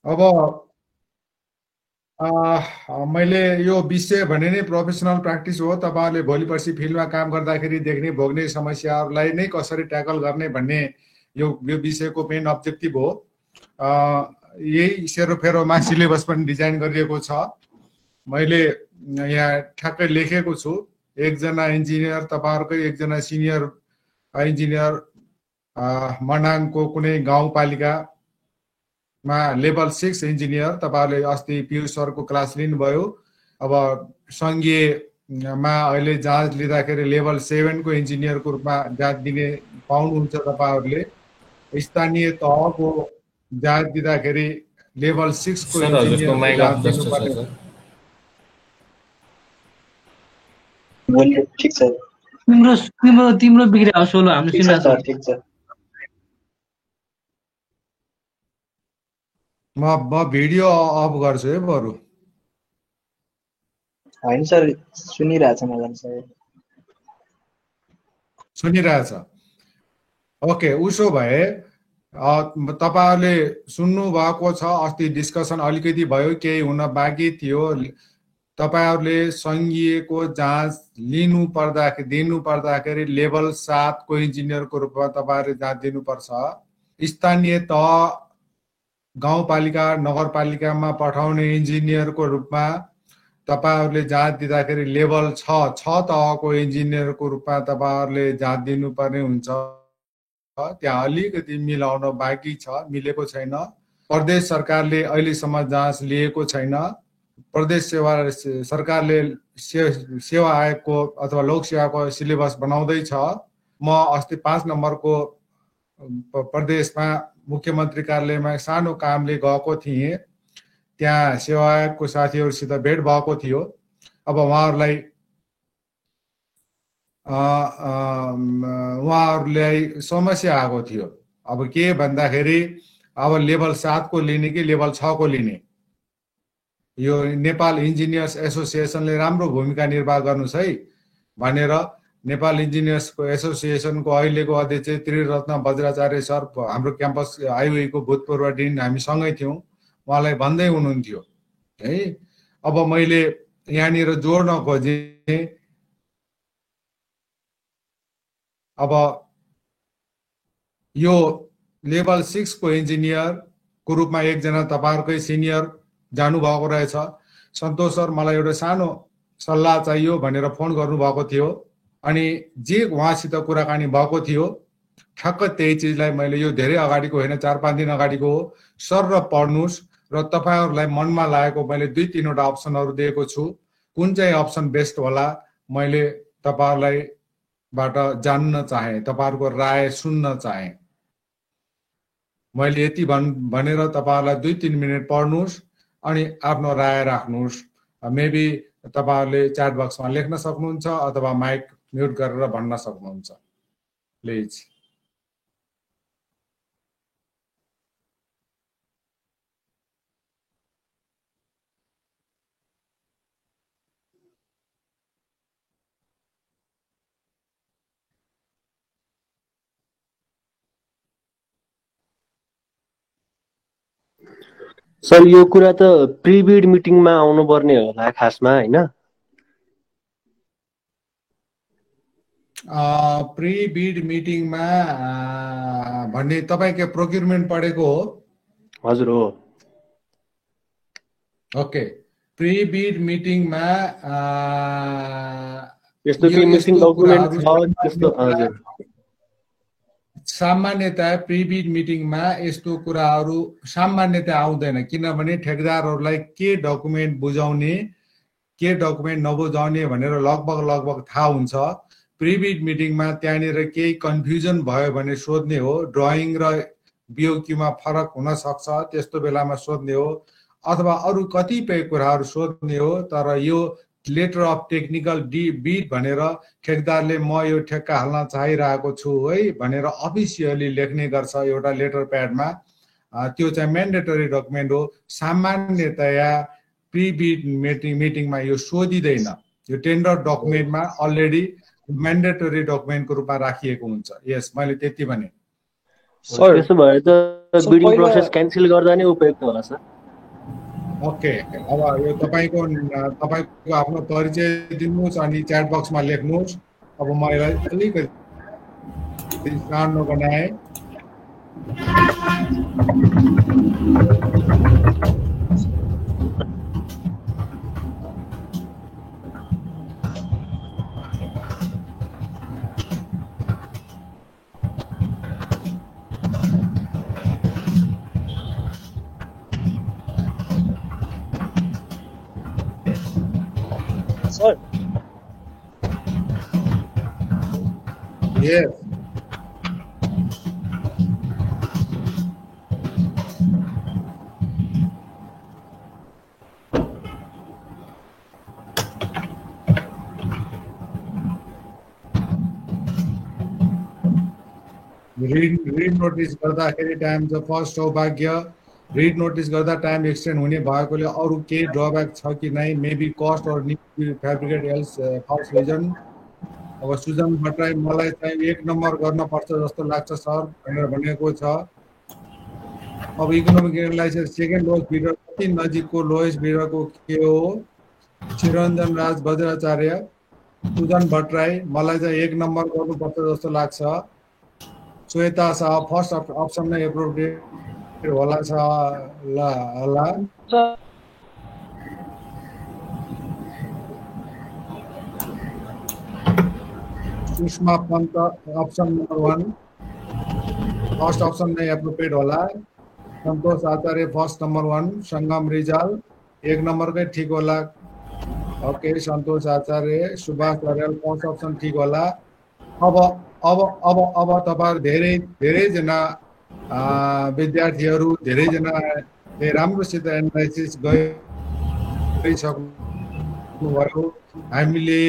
अब मैले यो विषय भने नै प्रोफेसनल प्र्याक्टिस हो। तपाईँहरूले भोलि पर्सि फिल्डमा काम गर्दाखेरि देख्ने भोग्ने समस्याहरूलाई नै कसरी ट्याकल गर्ने भन्ने यो विषयको मेन अब्जेक्टिभ हो। यही सेरोफेरोमा सिलेबस पनि डिजाइन गरिएको छ। मैले यहाँ ठ्याक्कै लेखेको छु, एकजना इन्जिनियर, तपाईँहरूकै एकजना सिनियर इन्जिनियर मनाङको कुनै गाउँपालिकामा लेभल 6 इन्जिनियर, तपाईँहरूले अस्ति पियुष सरको क्लास लिनुभयो। अब सङ्घीयमा अहिले जाँच लिँदाखेरि लेभल 7 को इन्जिनियरको रूपमा जाँच दिने पाउनुहुन्छ तपाईँहरूले। स्थानीय तहको जाँच दिँदाखेरि लेभल 6 को इन्जिनियरको जाँच दिनुपर्ने। ठीक छ। तिम्रो बिग्रियो सोलो हाम्रो सुनिरहेको छ। ठीक छ। म भिडियो अफ गर्छु है बरु। होइन सर, सुनिरहेछ मलाई सर। सुनिरहेछ? ओके, उसो भए तपाईहरुले सुन्नु भएको छ, अस्ति डिस्कसन अलिकति भयो, केही हुन बाँकी थियो। तपाईहरुले संघीयको जाँच लिनु पर्दाखेरि लेभल 7 को इन्जिनियरको रूपमा तपाईहरुले जाँच दिनुपर्छ। स्थानीय तह गाउँपालिका नगरपालिकामा पठाउने इन्जिनियरको रूपमा तपाईहरुले जाँच दिँदाखेरि लेभल 6 तहको इन्जिनियरको रूपमा तपाईहरुले जाँच दिनुपर्ने हुन्छ। त्यहाँ अलिकति मिलाउन बाँकी छ, मिलेको छैन। प्रदेश सरकारले अहिलेसम्म जाँच लिएको छैन। प्रदेश सरकारले सेवा आयोगको अथवा लोक सेवाको सिलेबस बनाउँदैछ। म अस्ति 5 नम्बरको प्रदेशमा मुख्यमन्त्री कार्यालयमा सानो कामले गएको थिएँ। त्यहाँ सेवा आयोगको साथीहरूसित भेट भएको थियो। अब उहाँहरूलाई समस्या आएको थियो। अब के भन्दाखेरि अब लेभल 7 को लिने कि लेभल 6 को लिने। यो नेपाल इन्जिनियर्स एसोसिएसनले राम्रो भूमिका निर्वाह गर्नुस् है भनेर नेपाल इन्जिनियर्सको एसोसिएसनको अहिलेको अध्यक्ष त्रिरत्न बज्राचार्य सर हाम्रो क्याम्पस आइओईको भूतपूर्व डिन हामी सँगै थियौँ। उहाँलाई भन्दै हुनुहुन्थ्यो है। अब मैले यहाँनिर जोड्न खोजेँ, अब यो लेभल 6 को इन्जिनियरको रूपमा एकजना तपाईहरुकै सिनियर जानुभएको रहेछ। सन्तोष सर, मलाई एउटा सानो सल्लाह चाहियो भनेर फोन गर्नुभएको थियो। अनि जे उहाँसित कुराकानी भएको थियो ठक्क त्यही चिजलाई मैले, यो धेरै अगाडिको होइन, 4-5 दिन अगाडिको हो, सर र पढ्नुस् र तपाईहरुलाई मनमा लागेको मैले 2-3 वटा अप्सनहरु दिएको छु। कुन चाहिँ अप्सन बेस्ट होला मैले तपाईहरुलाई बाट जान्न चाहे, तपाईहरुको राय सुन्न चाहे। मैले यति भनेर तपाईहरुलाई 2-3 मिनेट पढ्नुस् अनि आफ्नो राय राख्नुस्। मेबी तपाईहरुले च्याट बक्समा लेख्न सक्नुहुन्छ अथवा माइक म्युट गरेर भन्न सक्नुहुन्छ। प्लिज। सर, यो कुरा त प्रिबिड मिटिङमा आउनु पर्ने होला खासमा, हैन? प्रिबिड मिटिङमा भन्ने तपाईको प्रोक्युरमेन्ट पढेको हो? हजुर हो। ओके, प्रिबिड मिटिङमा यस्तो के मिसिङ डकुमेन्ट छ त्यस्तो? हजुर, सामान्यतया प्रिबिड मिटिङमा यस्तो कुराहरू सामान्यतया आउँदैन। किनभने ठेकेदारहरूलाई के डकुमेन्ट बुझाउने के डकुमेन्ट नबुझाउने भनेर लगभग थाहा हुन्छ। प्रिबिड मिटिङमा त्यहाँनिर केही कन्फ्युजन भयो भने सोध्ने हो। ड्रइङ र बिओक्यूमा फरक हुन सक्छ, त्यस्तो बेलामा सोध्ने हो, अथवा अरू कतिपय कुराहरू सोध्ने हो। तर यो लेटर अफ टेक्निकल बिड भनेर ठेकेदारले म यो ठेक्का हाल्न चाहिरहेको छु है भनेर अफिसियली लेख्ने गर्छ एउटा लेटर प्याडमा। त्यो चाहिँ म्यान्डेटरी डकुमेन्ट हो। सामान्यतया प्रिबिड मिटिङमा यो सोधिँदैन। यो टेन्डर डकुमेन्टमा अलरेडी म्यान्डेटरी डकुमेन्टको रूपमा राखिएको हुन्छ। यस, मैले त्यति भने। त्यसो भए त बिडिङ प्रोसेस क्यान्सल गर्दा नै उपयुक्त होला सर। ओके, अब यो तपाईँको आफ्नो परिचय दिनुहोस् अनि च्याट बक्समा लेख्नुहोस्। अब म यसलाई अलिकति सानो बनाएँ। Sir Yes. रिड नोटिस गर्दाखेरि टाइम छ फर्स्ट सौभाग्य। रिड नोटिस गर्दा टाइम एक्सटेन्ड हुने भएकोले अरू केही ड्रब्याक छ कि नै? Maybe cost or need fabricate else false reason. अब सुजन भट्टराई मलाई चाहिँ 1 नम्बर गर्न पर्छ जस्तो लाग्छ सर भनेर भनेको छ। अब economic analysis second lowest bidder कति नजिकको लोएस्ट बिडरको के हो? चिरञ्जन राज बज्राचार्य। सुजन भट्टराई मलाई चाहिँ 1 नम्बर गर्नुपर्छ जस्तो लाग्छ। श्वेता शाह फर्स्ट अप्सन नै एप्रोप्रिएट होला होला। Sushma Pant option number 1 first option नै एप्रोप्रिएट होला। सन्तोष आचार्य फर्स्ट नम्बर 1। सङ्गम रिजाल 1 नम्बरकै ठिक होला। ओके, सन्तोष आचार्य। सुभाष अर्याल फर्स्ट अप्सन ठिक होला। अब तपाईहरु धेरैजना विद्यार्थीहरू धेरैजना राम्रोसित एनालाइसिस गरिसक्नुभयो। हामीले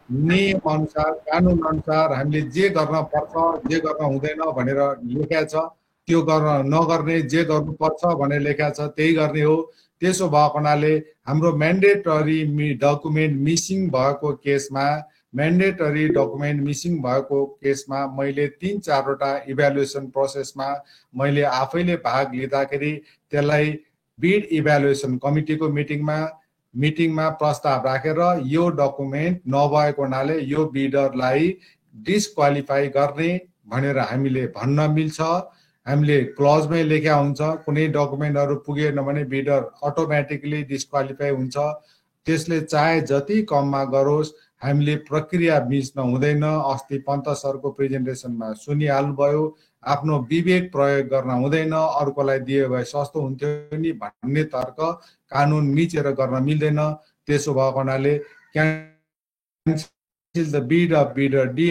नियम अनुसार कानुन अनुसार हामीले जे गर्न पर्छ जे गर्न हुँदैन भनेर लेखेको छ त्यो गर्न नगर्ने, जे गर्नुपर्छ भनेर लेखेको छ त्यही गर्ने हो। त्यसो भएको हुनाले हाम्रो म्यान्डेटरी डकुमेन्ट मिसिङ भएको केसमा मैले 3-4 वटा इभ्यालुएसन प्रोसेसमा मैले आफैले भाग लिँदाखेरि त्यसलाई बिड इभ्यालुएसन कमिटीको मिटिङमा प्रस्ताव राखेर यो डकुमेन्ट नभएको हुनाले यो बिडरलाई डिस्क्वालिफाई गर्ने भनेर हामीले भन्न मिल्छ। हामीले क्लजमै लेख्या हुन्छ कुनै डकुमेन्टहरु पुगेन भने बिडर अटोमेटिकली डिस्क्वालिफाई हुन्छ। त्यसले चाहे जति कममा गरोस् हामीले प्रक्रिया मिच्न हुँदैन। अस्ति पन्त सरको प्रेजेन्टेसनमा सुनिहाल्नुभयो, आफ्नो विवेक प्रयोग गर्न हुँदैन, अर्कोलाई दिए भए सस्तो हुन्थ्यो नि भन्ने तर्क कानुन मिचेर गर्न मिल्दैन। त्यसो भएको हुनाले cancel the bid of bidder D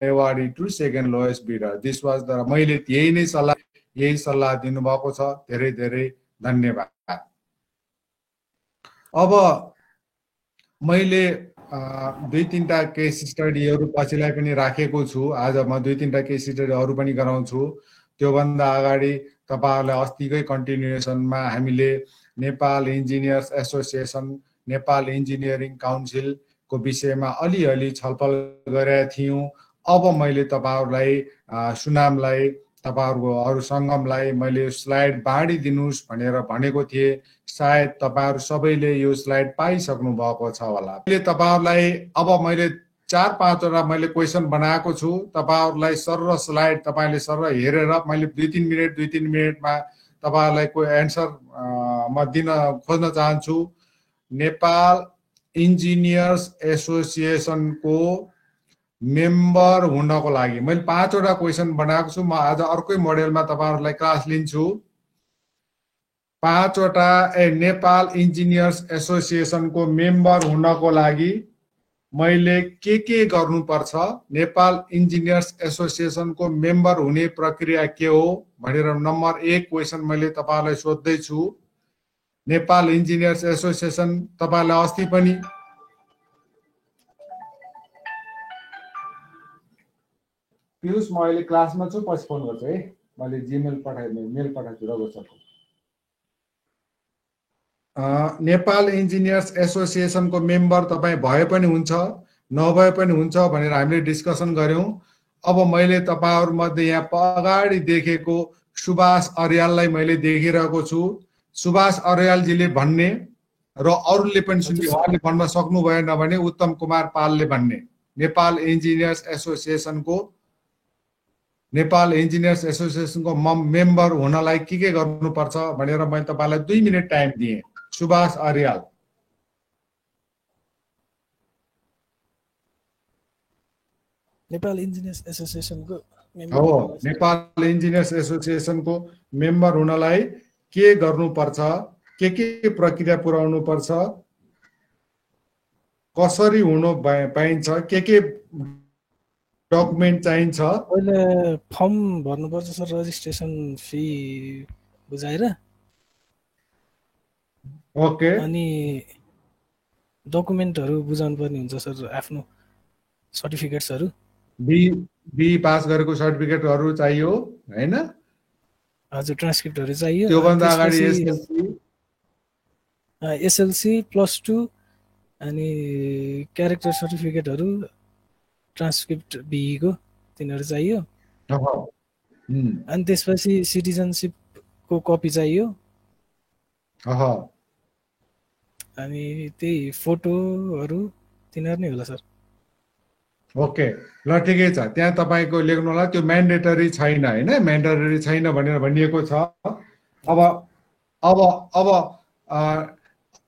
awarded to second lowest bidder. This was the मैले यही सल्लाह दिनुभएको छ। धेरै धेरै धन्यवाद। अब मैले 2-3टा केस स्टडीहरू पछिलाई पनि राखेको छु। आज म 2-3टा केस स्टडीहरू पनि गराउँछु। त्योभन्दा अगाडि तपाईहरुलाई अस्तिकै कन्टिन्युएसनमा हामीले Nepal engineers association, Nepal engineering काउन्सिलको विषयमा अलिअलि छलफल गरेका थियौं। अब मैले तपाईहरुलाई सुनामलाई तपाईहरुको अरु संगमलाई मैले स्लाइड बाँडिदिनुस् भनेर भनेको थिए। सायद तपाईहरु सबैले यो स्लाइड पाइसक्नु भएको छ होला। मैले तपाईहरुलाई अब मैले 4-5 वटा मैले क्वेशन बनाएको छु। तपाईहरुलाई सर्व स्लाइड तपाईले सर्व हेरेर मैले 2-3 मिनेटमा तपाईहरुलाई को एन्सर म दिन खोज्न चाहन्छु। नेपाल इन्जिनियर्स एसोसिएसनको मेम्बर हुनको लागि मैले 5 वटा क्वेशन बनाएको छु। म आज अर्कै मोडेलमा तपाईहरुलाई क्लास लिन्छु। 5 वटा नेपाल इन्जिनियर्स एसोसिएसनको मेम्बर हुनको लागि मैले के गर्नुपर्छ, नेपाल इन्जिनियर्स एसोसिएसनको मेम्बर हुने प्रक्रिया के हो भनेर नम्बर 1 क्वेशन मैले तपाईहरुलाई सोध्दै छु। नेपाल इन्जिनियर्स एसोसिएसन तपाईहरुलाई अस्ति पनि पियुष म अहिले क्लासमा छु, पछि फोन गर्छु है। मैले जीमेल मेल पठाइछु रघु सरको। नेपाल इन्जिनियर्स एसोसिएसनको मेम्बर तपाई भए पनि हुन्छ नभए पनि हुन्छ भनेर हामीले डिस्कसन गर्यौं। अब मैले तपाईहरु मध्ये यहाँ अगाडि देखेको सुभाष अर्याललाई मैले देखिरहेको छु। सुभाष अर्यालजीले भन्ने र अरूले पनि सुन्ने, उहाँले भन्न सक्नु भएन भने उत्तम कुमार पालले भन्ने, नेपाल इन्जिनियर्स एसोसिएसनको मेम्बर हुनलाई के गर्नुपर्छ भनेर मैले तपाईलाई 2 मिनेट टाइम दिएँ। सुभाष अर्याल। नेपाल इन्जिनियर्स एसोसिएसनको हो, नेपाल इन्जिनियर्स एसोसिएसनको मेम्बर हुनलाई के गर्नुपर्छ, के प्रक्रिया पुर्याउनु पर्छ, कसरी हुनु पाइन्छ, के डकुमेन्ट चाहिन्छ। पहिले फर्म भर्नुपर्छ सर, रजिस्ट्रेसन फी बुझाएर। ओके। अनि डकुमेन्टहरू बुझाउनु पर्ने हुन्छ सर, आफ्नो सर्टिफिकेट्सहरू। बी पास गरेको सर्टिफिकेटहरू चाहियो हैन? हजुर, ट्रान्सक्रिप्टहरू चाहियो। त्योभन्दा अगाडि एसएलसी +2 अनि क्यारेक्टर सर्टिफिकेटहरू, ट्रान्सक्रिप्ट बीको तिनीहरू चाहियो। अनि त्यसपछि सिटिजनशिपको कपी चाहियो। अनि त्यही फोटोहरू तिनीहरू नै होला सर। ओके, ल ठिकै छ। त्यहाँ तपाईको लेख्नु होला त्यो म्यान्डेटरी छैन हैन, म्यान्डेटरी छैन भनेर भनिएको छ। अब अब अब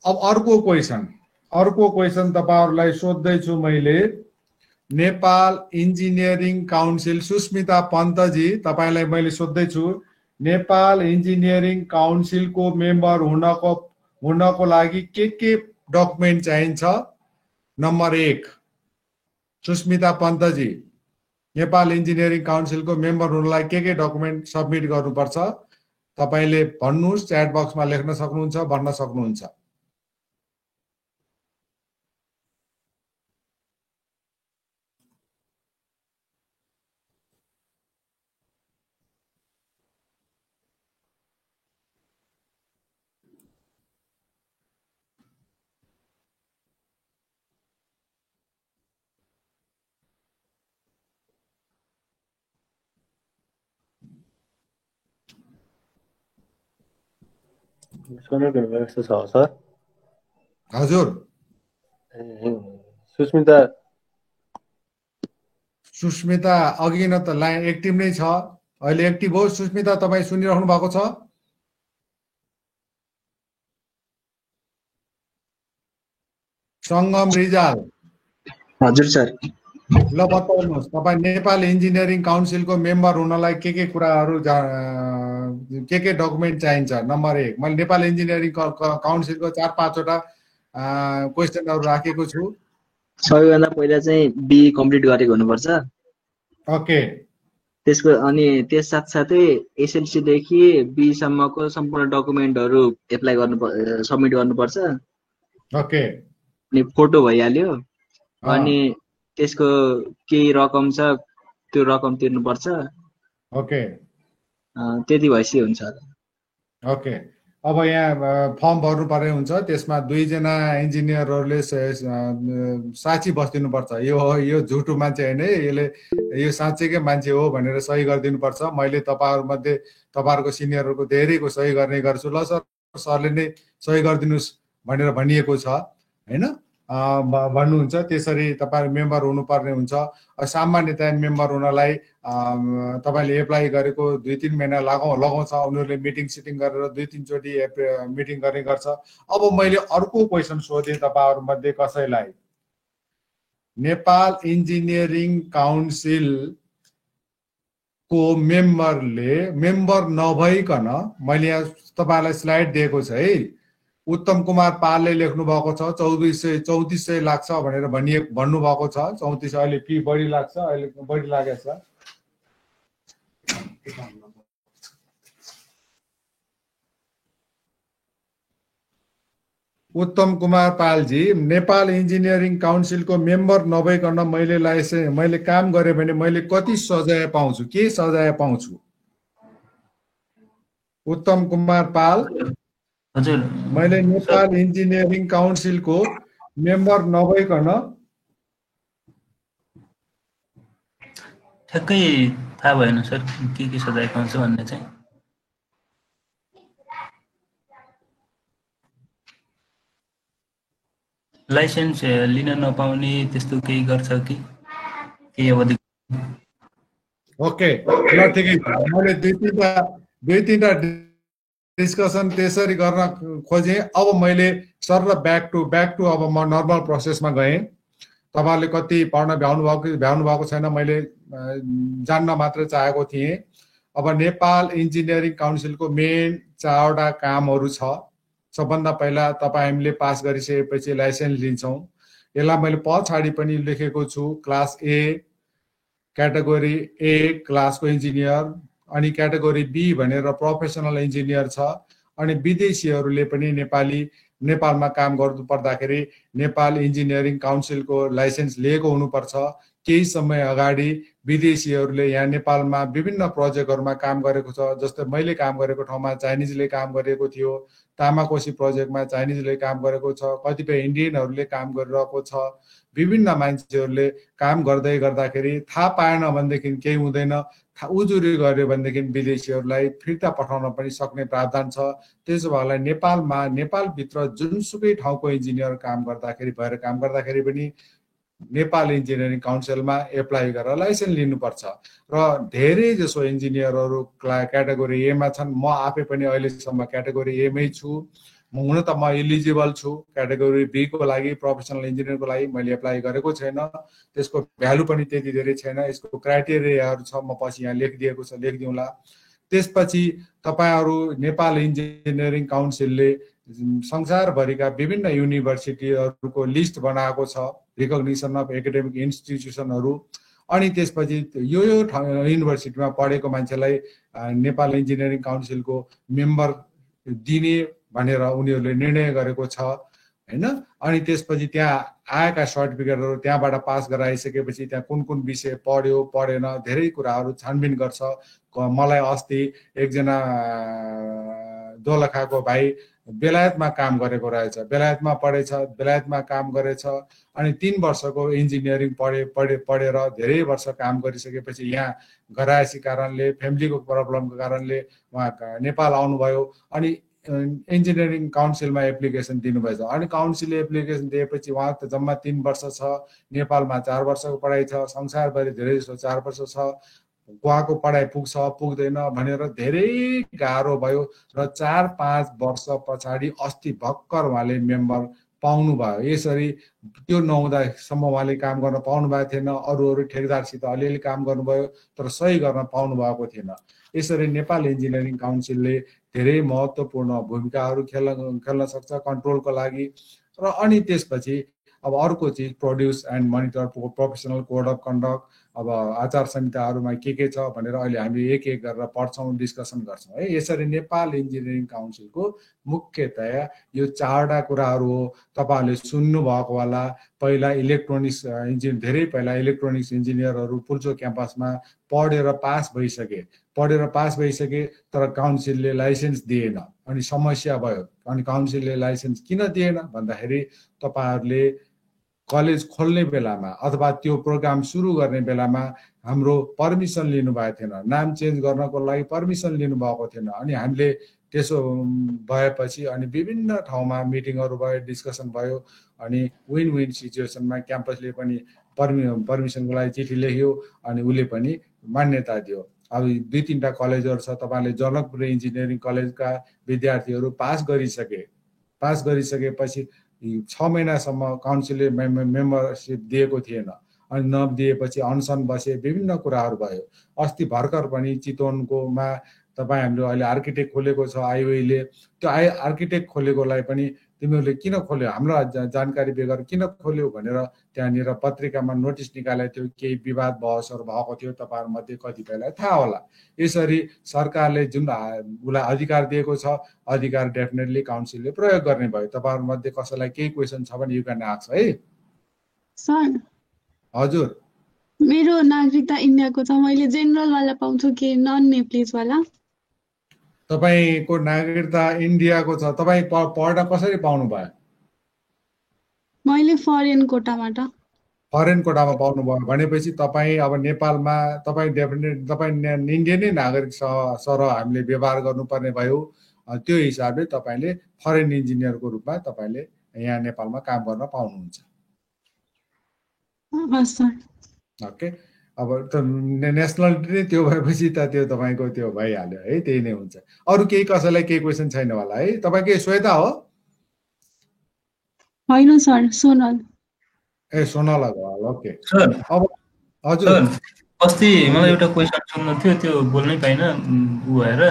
अब अर्को क्वेशन तपाईहरुलाई सोध्दै छु मैले। नेपाल इन्जिनियरिङ काउन्सिल, सुस्मिता पन्तजी तपाईलाई मैले सोध्दै छु, नेपाल इन्जिनियरिङ काउन्सिलको मेम्बर हुनको लागि के डकुमेन्ट चाहिन्छ? नम्बर 1, सुस्मिता पन्तजी, नेपाल इन्जिनियरिङ काउन्सिलको मेम्बर हुनलाई के डकुमेन्ट सबमिट गर्नुपर्छ? तपाईले भन्नुस्, च्याट बक्समा लेख्न सक्नुहुन्छ, भन्न सक्नुहुन्छ। व्यवस्था छ सर? हजुर। सुस्मिता अघि न त लाइन एक्टिभ नै छ, अहिले एक्टिभ हो। सुस्मिता तपाई सुनिराख्नु भएको छ? संगम रिजाल। हजुर सर। ल बताउनुहोस्, तपाई नेपाल इन्जिनियरिङ काउन्सिलको मेम्बर हुनलाई के कुराहरू के डकुमेन्ट चाहिन्छ? नम्बर 1, मैले नेपाल इन्जिनियरिङ काउन्सिलको 4-5 वटा क्वेशनहरू राखेको छु। सबैभन्दा पहिला चाहिँ बी कम्प्लिट गरेको हुनुपर्छ। ओके। त्यसको अनि त्यस साथसाथै एसएलसी देखि बी सम्मको सम्पूर्ण डकुमेन्टहरू सबमिट गर्नुपर्छ। ओके। अनि फोटो भइहाल्यो। अनि त्यसको केही रकम छ, त्यो रकम तिर्नुपर्छ। ओके। त्यति भएपछि हुन्छ। ओके। अब यहाँ फर्म भर्नु पर्ने हुन्छ, त्यसमा 2 जना इन्जिनियरहरूले साक्षी बस्दिनुपर्छ। यो झुटो मान्छे हैन, यो साँच्चैकै मान्छे हो भनेर सही गरिदिनुपर्छ। मैले तपाईहरुमध्ये तपाईहरुको सिनियरहरुको धेरैको सही गर्ने गर्छु। ल सर, सरले नै सही गरिदिनुस् भनेर भनिएको छ हैन? भन्नुहुन्छ, त्यसरी तपाईहरु मेम्बर हुनुपर्ने हुन्छ। सामान्यतया मेम्बर हुनलाई तपाईले एप्लाई गरेको 2-3 महिना लगाउँछ। उनीहरूले मिटिङ सिटिङ गरेर 2-3 चोटि मिटिङ गर्ने गर्छ। अब मैले अर्को क्वेशन सोधेँ तपाईहरु मध्ये कसैलाई, नेपाल इन्जिनियरिङ काउन्सिल को मेम्बर नभइकन, मैले यहाँ तपाईलाई स्लाइड दिएको छ है, उत्तम कुमार पालले लेख्नु भएको छ 3400 लाग्छ भनेर भन्नु भएको छ। 3400 अहिले फी बढी लाग्छ, अहिले बढी लागेछ। उत्तम कुमार पालजी, नेपाल इन्जिनियरिङ काउन्सिलको मेम्बर नभइकन मैले काम गरे भने मैले कति सजाय पाउँछु? के सजाय पाउँछु? उत्तम कुमार पाल, हजुर, मैले नेपाल इन्जिनियरिङ काउन्सिलको मेम्बर नभइकन ठ्याक्कै थाहा भएन सर के सजाय पाउँछ भन्ने चाहिँ। लाइसेन्स लिन नपाउने त्यस्तो केही गर्छ कि केही अवधि? ओके, ल ठिकै छ। मैले दुई तिनवटा डिस्कसन त्यसरी गर्न खोजेँ। अब मैले सर ब्याक टु अब म नर्मल प्रोसेसमा गएँ। तपाईँहरूले कति पढ्न भ्याउनु भएको छैन, मैले जान्न मात्र चाहेको थिएँ। अब नेपाल इन्जिनियरिङ काउन्सिलको मेन 4वटा कामहरू छ। सबभन्दा पहिला तपाईँ हामीले पास गरिसकेपछि लाइसेन्स लिन्छौँ। यसलाई मैले पछाडि पनि लेखेको छु, क्लास ए क्याटेगोरी ए क्लासको इन्जिनियर, अनि क्याटेगोरी बी भनेर प्रोफेसनल इन्जिनियर छ। अनि विदेशीहरूले पनि नेपालमा काम गर्नु पर्दाखेरि नेपाल इन्जिनियरिङ काउन्सिलको लाइसेन्स लिएको हुनुपर्छ। केही समय अगाडि विदेशीहरूले यहाँ नेपालमा विभिन्न प्रोजेक्टहरूमा काम गरेको छ। जस्तै मैले काम गरेको ठाउँमा चाइनिजले काम गरेको थियो, तामाकोसी प्रोजेक्टमा चाइनिजले काम गरेको छ, कतिपय इन्डियनहरूले काम गरिरहेको छ। विभिन्न मान्छेहरूले काम गर्दै गर्दाखेरि थाहा पाएन भनेदेखि केही हुँदैन, उजुरी गर्यो भनेदेखि विदेशीहरूलाई फिर्ता पठाउन पनि सक्ने प्रावधान छ। त्यसो भएलाई नेपालभित्र जुनसुकै ठाउँको इन्जिनियर काम गर्दाखेरि पनि नेपाल इन्जिनियरिङ काउन्सिलमा एप्लाई गरेर लाइसेन्स लिनुपर्छ। र धेरै जसो इन्जिनियरहरू क्याटेगोरी एमा छन्। म आफै पनि अहिलेसम्म क्याटेगोरी एमै छु। हुन त म इलिजिबल छु क्याटेगोरी बी को लागि, प्रोफेसनल इन्जिनियरको लागि मैले एप्लाई गरेको छैन। त्यसको भ्यालु पनि त्यति धेरै छैन। यसको क्राइटेरियाहरू छ, म पछि यहाँ लेखिदिएको छ, लेखिदिउँला। त्यसपछि तपाईहरू नेपाल इन्जिनियरिङ काउन्सिलले संसारभरिका विभिन्न युनिभर्सिटीहरूको लिस्ट बनाएको छ, रिकग्निसन अफ एकाडेमिक इन्स्टिट्युसनहरू। अनि त्यसपछि यो युनिभर्सिटीमा पढेको मान्छेलाई नेपाल इन्जिनियरिङ काउन्सिलको मेम्बर दिने भनेर उनीहरूले निर्णय गरेको छ, हैन। अनि त्यसपछि त्यहाँ आएका सर्टिफिकेटहरू त्यहाँबाट पास गराइसकेपछि त्यहाँ कुन विषय पढ्यो पढेन धेरै कुराहरू छानबिन गर्छ। मलाई अस्ति एकजना दोलखाको भाइ बेलायतमा काम गरेको रहेछ, बेलायतमा पढेछ, बेलायतमा काम गरेछ। अनि 3 वर्षको इन्जिनियरिङ पढेर धेरै वर्ष काम गरिसकेपछि यहाँ घरायसी कारणले, फ्यामिलीको प्रब्लमको कारणले उहाँ नेपाल आउनुभयो। अनि इन्जिनियरिङ काउन्सिलमा एप्लिकेसन दिनुभएछ। अनि काउन्सिलले एप्लिकेसन दिएपछि उहाँ त जम्मा 3 वर्ष छ, नेपालमा 4 वर्षको पढाइ छ, संसारभरि धेरै जसो 4 वर्ष छ, उहाँको पढाइ पुग्छ पुग्दैन भनेर धेरै गाह्रो भयो। र 4-5 वर्ष पछाडि अस्ति भर्खर उहाँले मेम्बर पाउनुभयो। यसरी त्यो नहुँदासम्म उहाँले काम गर्न पाउनु भएको थिएन। अरू ठेकदारसित अलिअलि काम गर्नुभयो तर सही गर्न पाउनु भएको थिएन। यसरी नेपाल इन्जिनियरिङ काउन्सिलले धेरै महत्त्वपूर्ण भूमिकाहरू खेल्न सक्छ कन्ट्रोलको लागि। र अनि त्यसपछि अब अर्को चिज produce and monitor professional code of conduct, अब आचार संहिताहरूमा के छ भनेर अहिले हामी एक गरेर पढ्छौँ, डिस्कसन गर्छौँ है। यसरी नेपाल इन्जिनियरिङ काउन्सिलको मुख्यतया यो 4वटा कुराहरू हो। तपाईँहरूले सुन्नुभएको होला, पहिला इलेक्ट्रोनिक्स इन्जिनियर, धेरै पहिला इलेक्ट्रोनिक्स इन्जिनियरहरू पुल्चोक क्याम्पसमा पढेर पास भइसके तर काउन्सिलले लाइसेन्स दिएन। अनि समस्या भयो। अनि काउन्सिलले लाइसेन्स किन दिएन भन्दाखेरि तपाईँहरूले कलेज खोल्ने बेलामा अथवा त्यो प्रोग्राम सुरु गर्ने बेलामा हाम्रो पर्मिसन लिनुभएको थिएन, नाम चेन्ज गर्नको लागि पर्मिसन लिनुभएको थिएन। अनि हामीले त्यसो भएपछि अनि विभिन्न ठाउँमा मिटिङहरू भयो, डिस्कसन भयो। अनि विन विन सिचुएसनमा क्याम्पसले पनि पर्मिसनको लागि चिठी लेख्यो, अनि उसले पनि मान्यता दियो। अब 2-3टा कलेजहरू छ। तपाईँले जनकपुर इन्जिनियरिङ कलेजका विद्यार्थीहरू पास गरिसकेपछि 6 महिनासम्म काउन्सिलले मेम्बरसिप दिएको थिएन। अनि नदिएपछि अनसन बसे, विभिन्न कुराहरू भयो। अस्ति भर्खर पनि चितवनकोमा तपाईँ हाम्रो अहिले आर्किटेक्ट खोलेको छ आइओईले, त्यो आर्किटेक्ट खोलेकोलाई पनि तिमीहरूले किन खोल्यो, हाम्रो जानकारी बेगर किन खोल्यो भनेर त्यहाँनिर पत्रिकामा नोटिस निकालेको थियो। केही विवाद बहसहरू भएको थियो, तपाईँहरूमध्ये कतिपयलाई थाहा होला। यसरी सरकारले जुन उसलाई अधिकार दिएको छ, अधिकार डेफिनेटली काउन्सिलले प्रयोग गर्ने भयो। तपाईँहरूमध्ये कसैलाई केही क्वेसन छ भने यु क्यान आस्क है। सर हजुर, मेरो नागरिकता इन्डियाको छ, मैले जेनरल वाला पाउँछु कि नन नेप्लिज वाला? तपाईँको नागरिकता इन्डियाको छ, तपाईँ पढ्न कसरी पाउनु भयो? मैले फरेन कोटाबाट। फरेन कोटामा पाउनुभयो भनेपछि तपाईँ अब नेपालमा तपाईँ डेफिनेट तपाईँ इन्डियनै नागरिक सर हामीले व्यवहार गर्नुपर्ने भयो। त्यो हिसाबले तपाईँले फरेन इन्जिनियरको रूपमा तपाईँले यहाँ नेपालमा काम गर्न पाउनुहुन्छ। हस् सर। ओके, अब त नेसनालिटी नै त्यो भएपछि त त्यो तपाईँको त्यो भइहाल्यो है, त्यही नै हुन्छ। अरू केही कसैलाई केही क्वेसन छैन होला है? तपाईँ के श्वेता हो? होइन सर, सोनल। ए सोनल अग्रवाल, ओके। सर अब हजुर सर अस्ति मलाई एउटा क्वेसन सोध्नु थियो, त्यो बोल्नै पाइन उ भएर।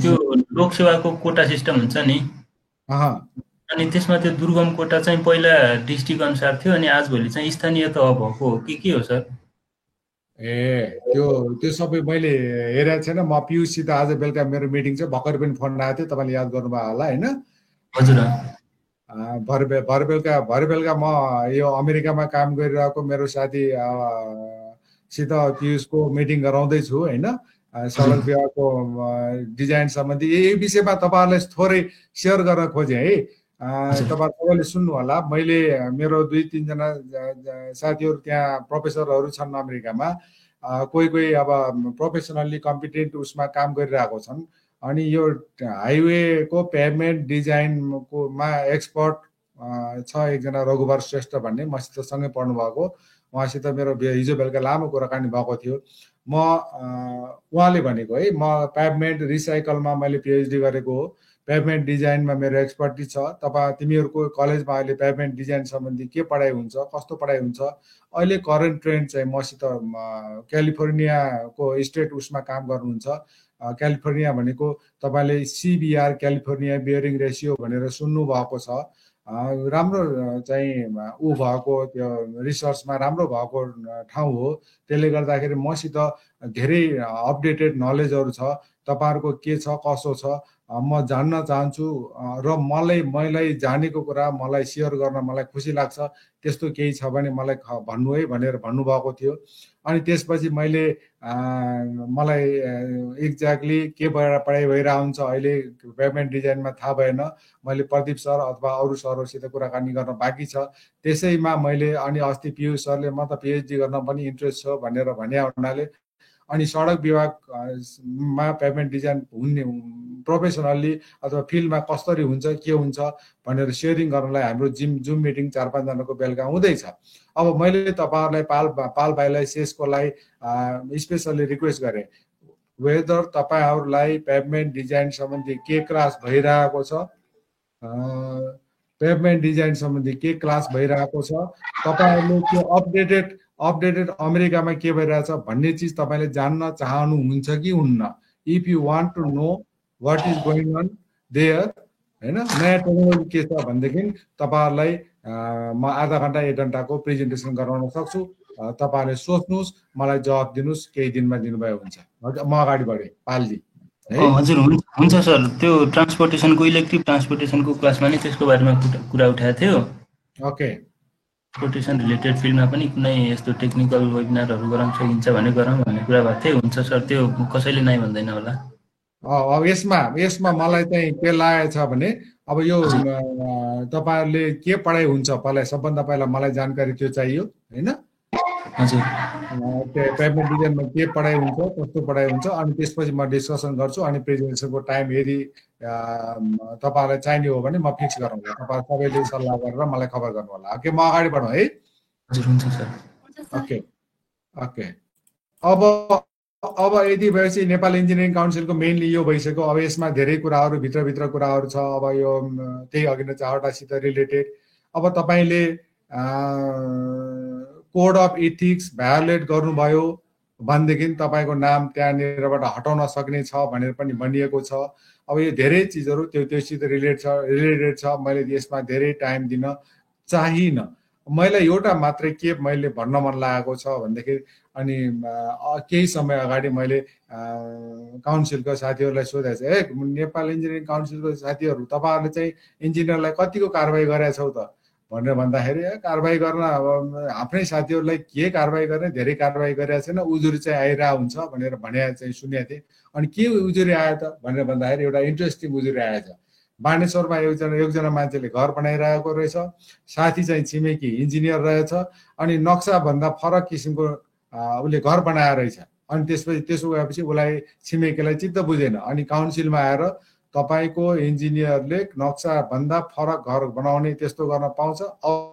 त्यो लोकसेवाको कोटा सिस्टम हुन्छ नि, अनि त्यसमा त्यो दुर्गम कोटा चाहिँ पहिला डिस्ट्रिक्ट अनुसार थियो, अनि आजभोलि चाहिँ स्थानीय तह भएको हो कि के हो सर? ए त्यो सबै मैले हेरेको छैन। म पियुषसित आज बेलुका मेरो मिटिङ छ, भर्खर पनि फोन आएको थियो, तपाईँले याद गर्नुभयो होला होइन? हजुर। भरे बेलुका म यो अमेरिकामा काम गरिरहेको मेरो साथी सित पियुषको मिटिङ गराउँदैछु होइन, सडक विभागको डिजाइन सम्बन्धी यही विषयमा तपाईँहरूलाई थोरै सेयर गर्न खोजेँ है। तपाईँले सुन्नु होला, मैले मेरो 2-3 जना साथीहरू त्यहाँ प्रोफेसरहरू छन् अमेरिकामा, कोही अब प्रोफेसनल्ली कम्पिटेन्ट उसमा काम गरिरहेको छन्। अनि यो हाइवेको पेभमेन्ट डिजाइनकोमा एक्सपर्ट छ एकजना रघुवर श्रेष्ठ भन्ने, मसित सँगै पढ्नु भएको, उहाँसित मेरो हिजो बेलुका लामो कुराकानी भएको थियो। उहाँले भनेको है, म पेभमेन्ट रिसाइकलमा मैले पिएचडी गरेको हो, पेभमेन्ट डिजाइनमा मेरो एक्सपर्टिज छ। तिमीहरूको कलेजमा अहिले पेभमेन्ट डिजाइन सम्बन्धी के पढाइ हुन्छ, कस्तो पढाइ हुन्छ, अहिले करेन्ट ट्रेन्ड चाहिँ मसित क्यालिफोर्नियाको स्टेट उसमा काम गर्नुहुन्छ। क्यालिफोर्निया भनेको तपाईँले CBR क्यालिफोर्निया बियरिङ रेसियो भनेर सुन्नु भएको छ, राम्रो चाहिँ ऊ भएको त्यो रिसर्चमा राम्रो भएको ठाउँ हो। त्यसले गर्दाखेरि मसित धेरै अपडेटेड नलेजहरू छ। तपाईँहरूको के छ कसो छ म जान्न चाहन्छु, र मलाई जानेको कुरा मलाई सेयर गर्न मलाई खुसी लाग्छ। त्यस्तो केही छ भने मलाई भन्नु है भनेर भन्नुभएको थियो। अनि त्यसपछि मलाई एक्ज्याक्टली के पढाइ भइरहेको हुन्छ अहिले पेभमेन्ट डिजाइनमा थाहा भएन। मैले प्रदीप सर अथवा अरू सरहरूसित कुराकानी गर्न बाँकी छ। त्यसैमा मैले अनि अस्ति पियुष सरले म त पिएचडी गर्न पनि इन्ट्रेस्ट छ भनेर भने हुनाले अनि सडक विभागमा पेभमेन्ट डिजाइन हुने प्रोफेसनल्ली अथवा फिल्डमा कसरी हुन्छ के हुन्छ भनेर सेयरिङ गर्नलाई हाम्रो जुम मिटिङ 4-5 जनाको बेलुका हुँदैछ। अब मैले तपाईँहरूलाई पाल भाइलाई शेषकोलाई स्पेसल्ली रिक्वेस्ट गरेँ, वेदर तपाईँहरूलाई पेभमेन्ट डिजाइन सम्बन्धी के क्लास भइरहेको छ, पेभमेन्ट डिजाइन सम्बन्धी के क्लास भइरहेको छ, तपाईँहरूले त्यो अपडेटेड अमेरिकामा के भइरहेछ भन्ने चिज तपाईँले जान्न चाहनुहुन्छ कि हुन्न। If you want to know what is going on there होइन, नयाँ टेक्नोलोजी के छ भनेदेखि तपाईँहरूलाई म आधा घन्टा 1 घन्टाको प्रेजेन्टेसन गराउन सक्छु। तपाईँहरूले सोच्नुहोस्, मलाई जवाब दिनुहोस्, केही दिनमा दिनुभयो हुन्छ। म अगाडि बढेँ पालजी। हजुर हुन्छ सर। त्यो ट्रान्सपोर्टेसनको इलेक्ट्रिक ट्रान्सपोर्टेसनको क्लासमा नि त्यसको बारेमा कुरा उठाएको थियो। ओके, ट्रान्सपोर्टेसन रिलेटेड फिल्डमा पनि कुनै यस्तो टेक्निकल वेबिनारहरू गराउन सकिन्छ भने गरौँ भन्ने कुरा भएको थियो। हुन्छ सर, त्यो कसैले नै भन्दैन होला। अब यसमा मलाई चाहिँ के लागेको छ भने अब यो तपाईँहरूले के पढाइ हुन्छ पहिला, सबभन्दा पहिला मलाई जानकारी त्यो चाहियो होइन। हजुर, पेभमेन्ट डिजाइनमा के पढाइ हुन्छ, कस्तो पढाइ हुन्छ, अनि त्यसपछि म डिस्कसन गर्छु। अनि प्रेजेन्टेसनको टाइम यदि तपाईँहरूलाई चाहिने हो भने म फिक्स गराउँछु। तपाईँ सबैले सल्लाह गरेर मलाई खबर गर्नु होला। ओके, म अगाडि बढौँ है। हजुर हुन्छ सर। ओके, अब यदि भएपछि नेपाल इन्जिनियरिङ काउन्सिलको मेनली यो भइसक्यो। अब यसमा धेरै कुराहरू भित्र कुराहरू छ। अब यो त्यही अघि नै 4वटासित रिलेटेड। अब तपाईँले कोड अफ इथिक्स भायोलेट गर्नुभयो भनेदेखि तपाईँको नाम त्यहाँनिरबाट हटाउन सक्ने छ भनेर पनि भनिएको छ। अब यो धेरै चिजहरू त्योसित रिलेटेड छ। मैले यसमा धेरै टाइम दिन चाहिनँ। मलाई एउटा मात्रै के मैले भन्न मन लागेको छ भनेदेखि अनि केही समय अगाडि मैले काउन्सिलको साथीहरूलाई सोधेको छु, नेपाल इन्जिनियरिङ काउन्सिलको साथीहरू तपाईँहरूले चाहिँ इन्जिनियरलाई कतिको कारबाही गरेका छौ त भनेर भन्दाखेरि कारबाही गर्न अब आफ्नै साथीहरूलाई के कारबाही गर्ने, धेरै कारबाही गरेका छैन, उजुरी चाहिँ आइरहेको हुन्छ भनेर भने चाहिँ सुनेको थिएँ। अनि के उजुरी आयो त भनेर भन्दाखेरि एउटा इन्ट्रेस्टिङ उजुरी आएछ। बानेश्वरमा एकजना मान्छेले घर बनाइरहेको रहेछ, साथी चाहिँ छिमेकी इन्जिनियर रहेछ, अनि नक्साभन्दा फरक किसिमको उसले घर बनाएर रहेछ। अनि त्यसपछि त्यसो गएपछि उसलाई छिमेकीलाई चित्त बुझेन। अनि काउन्सिलमा आएर तपाईको इन्जिनियरले नक्सा भन्दा फरक घर बनाउने त्यस्तो गर्न पाउँछ।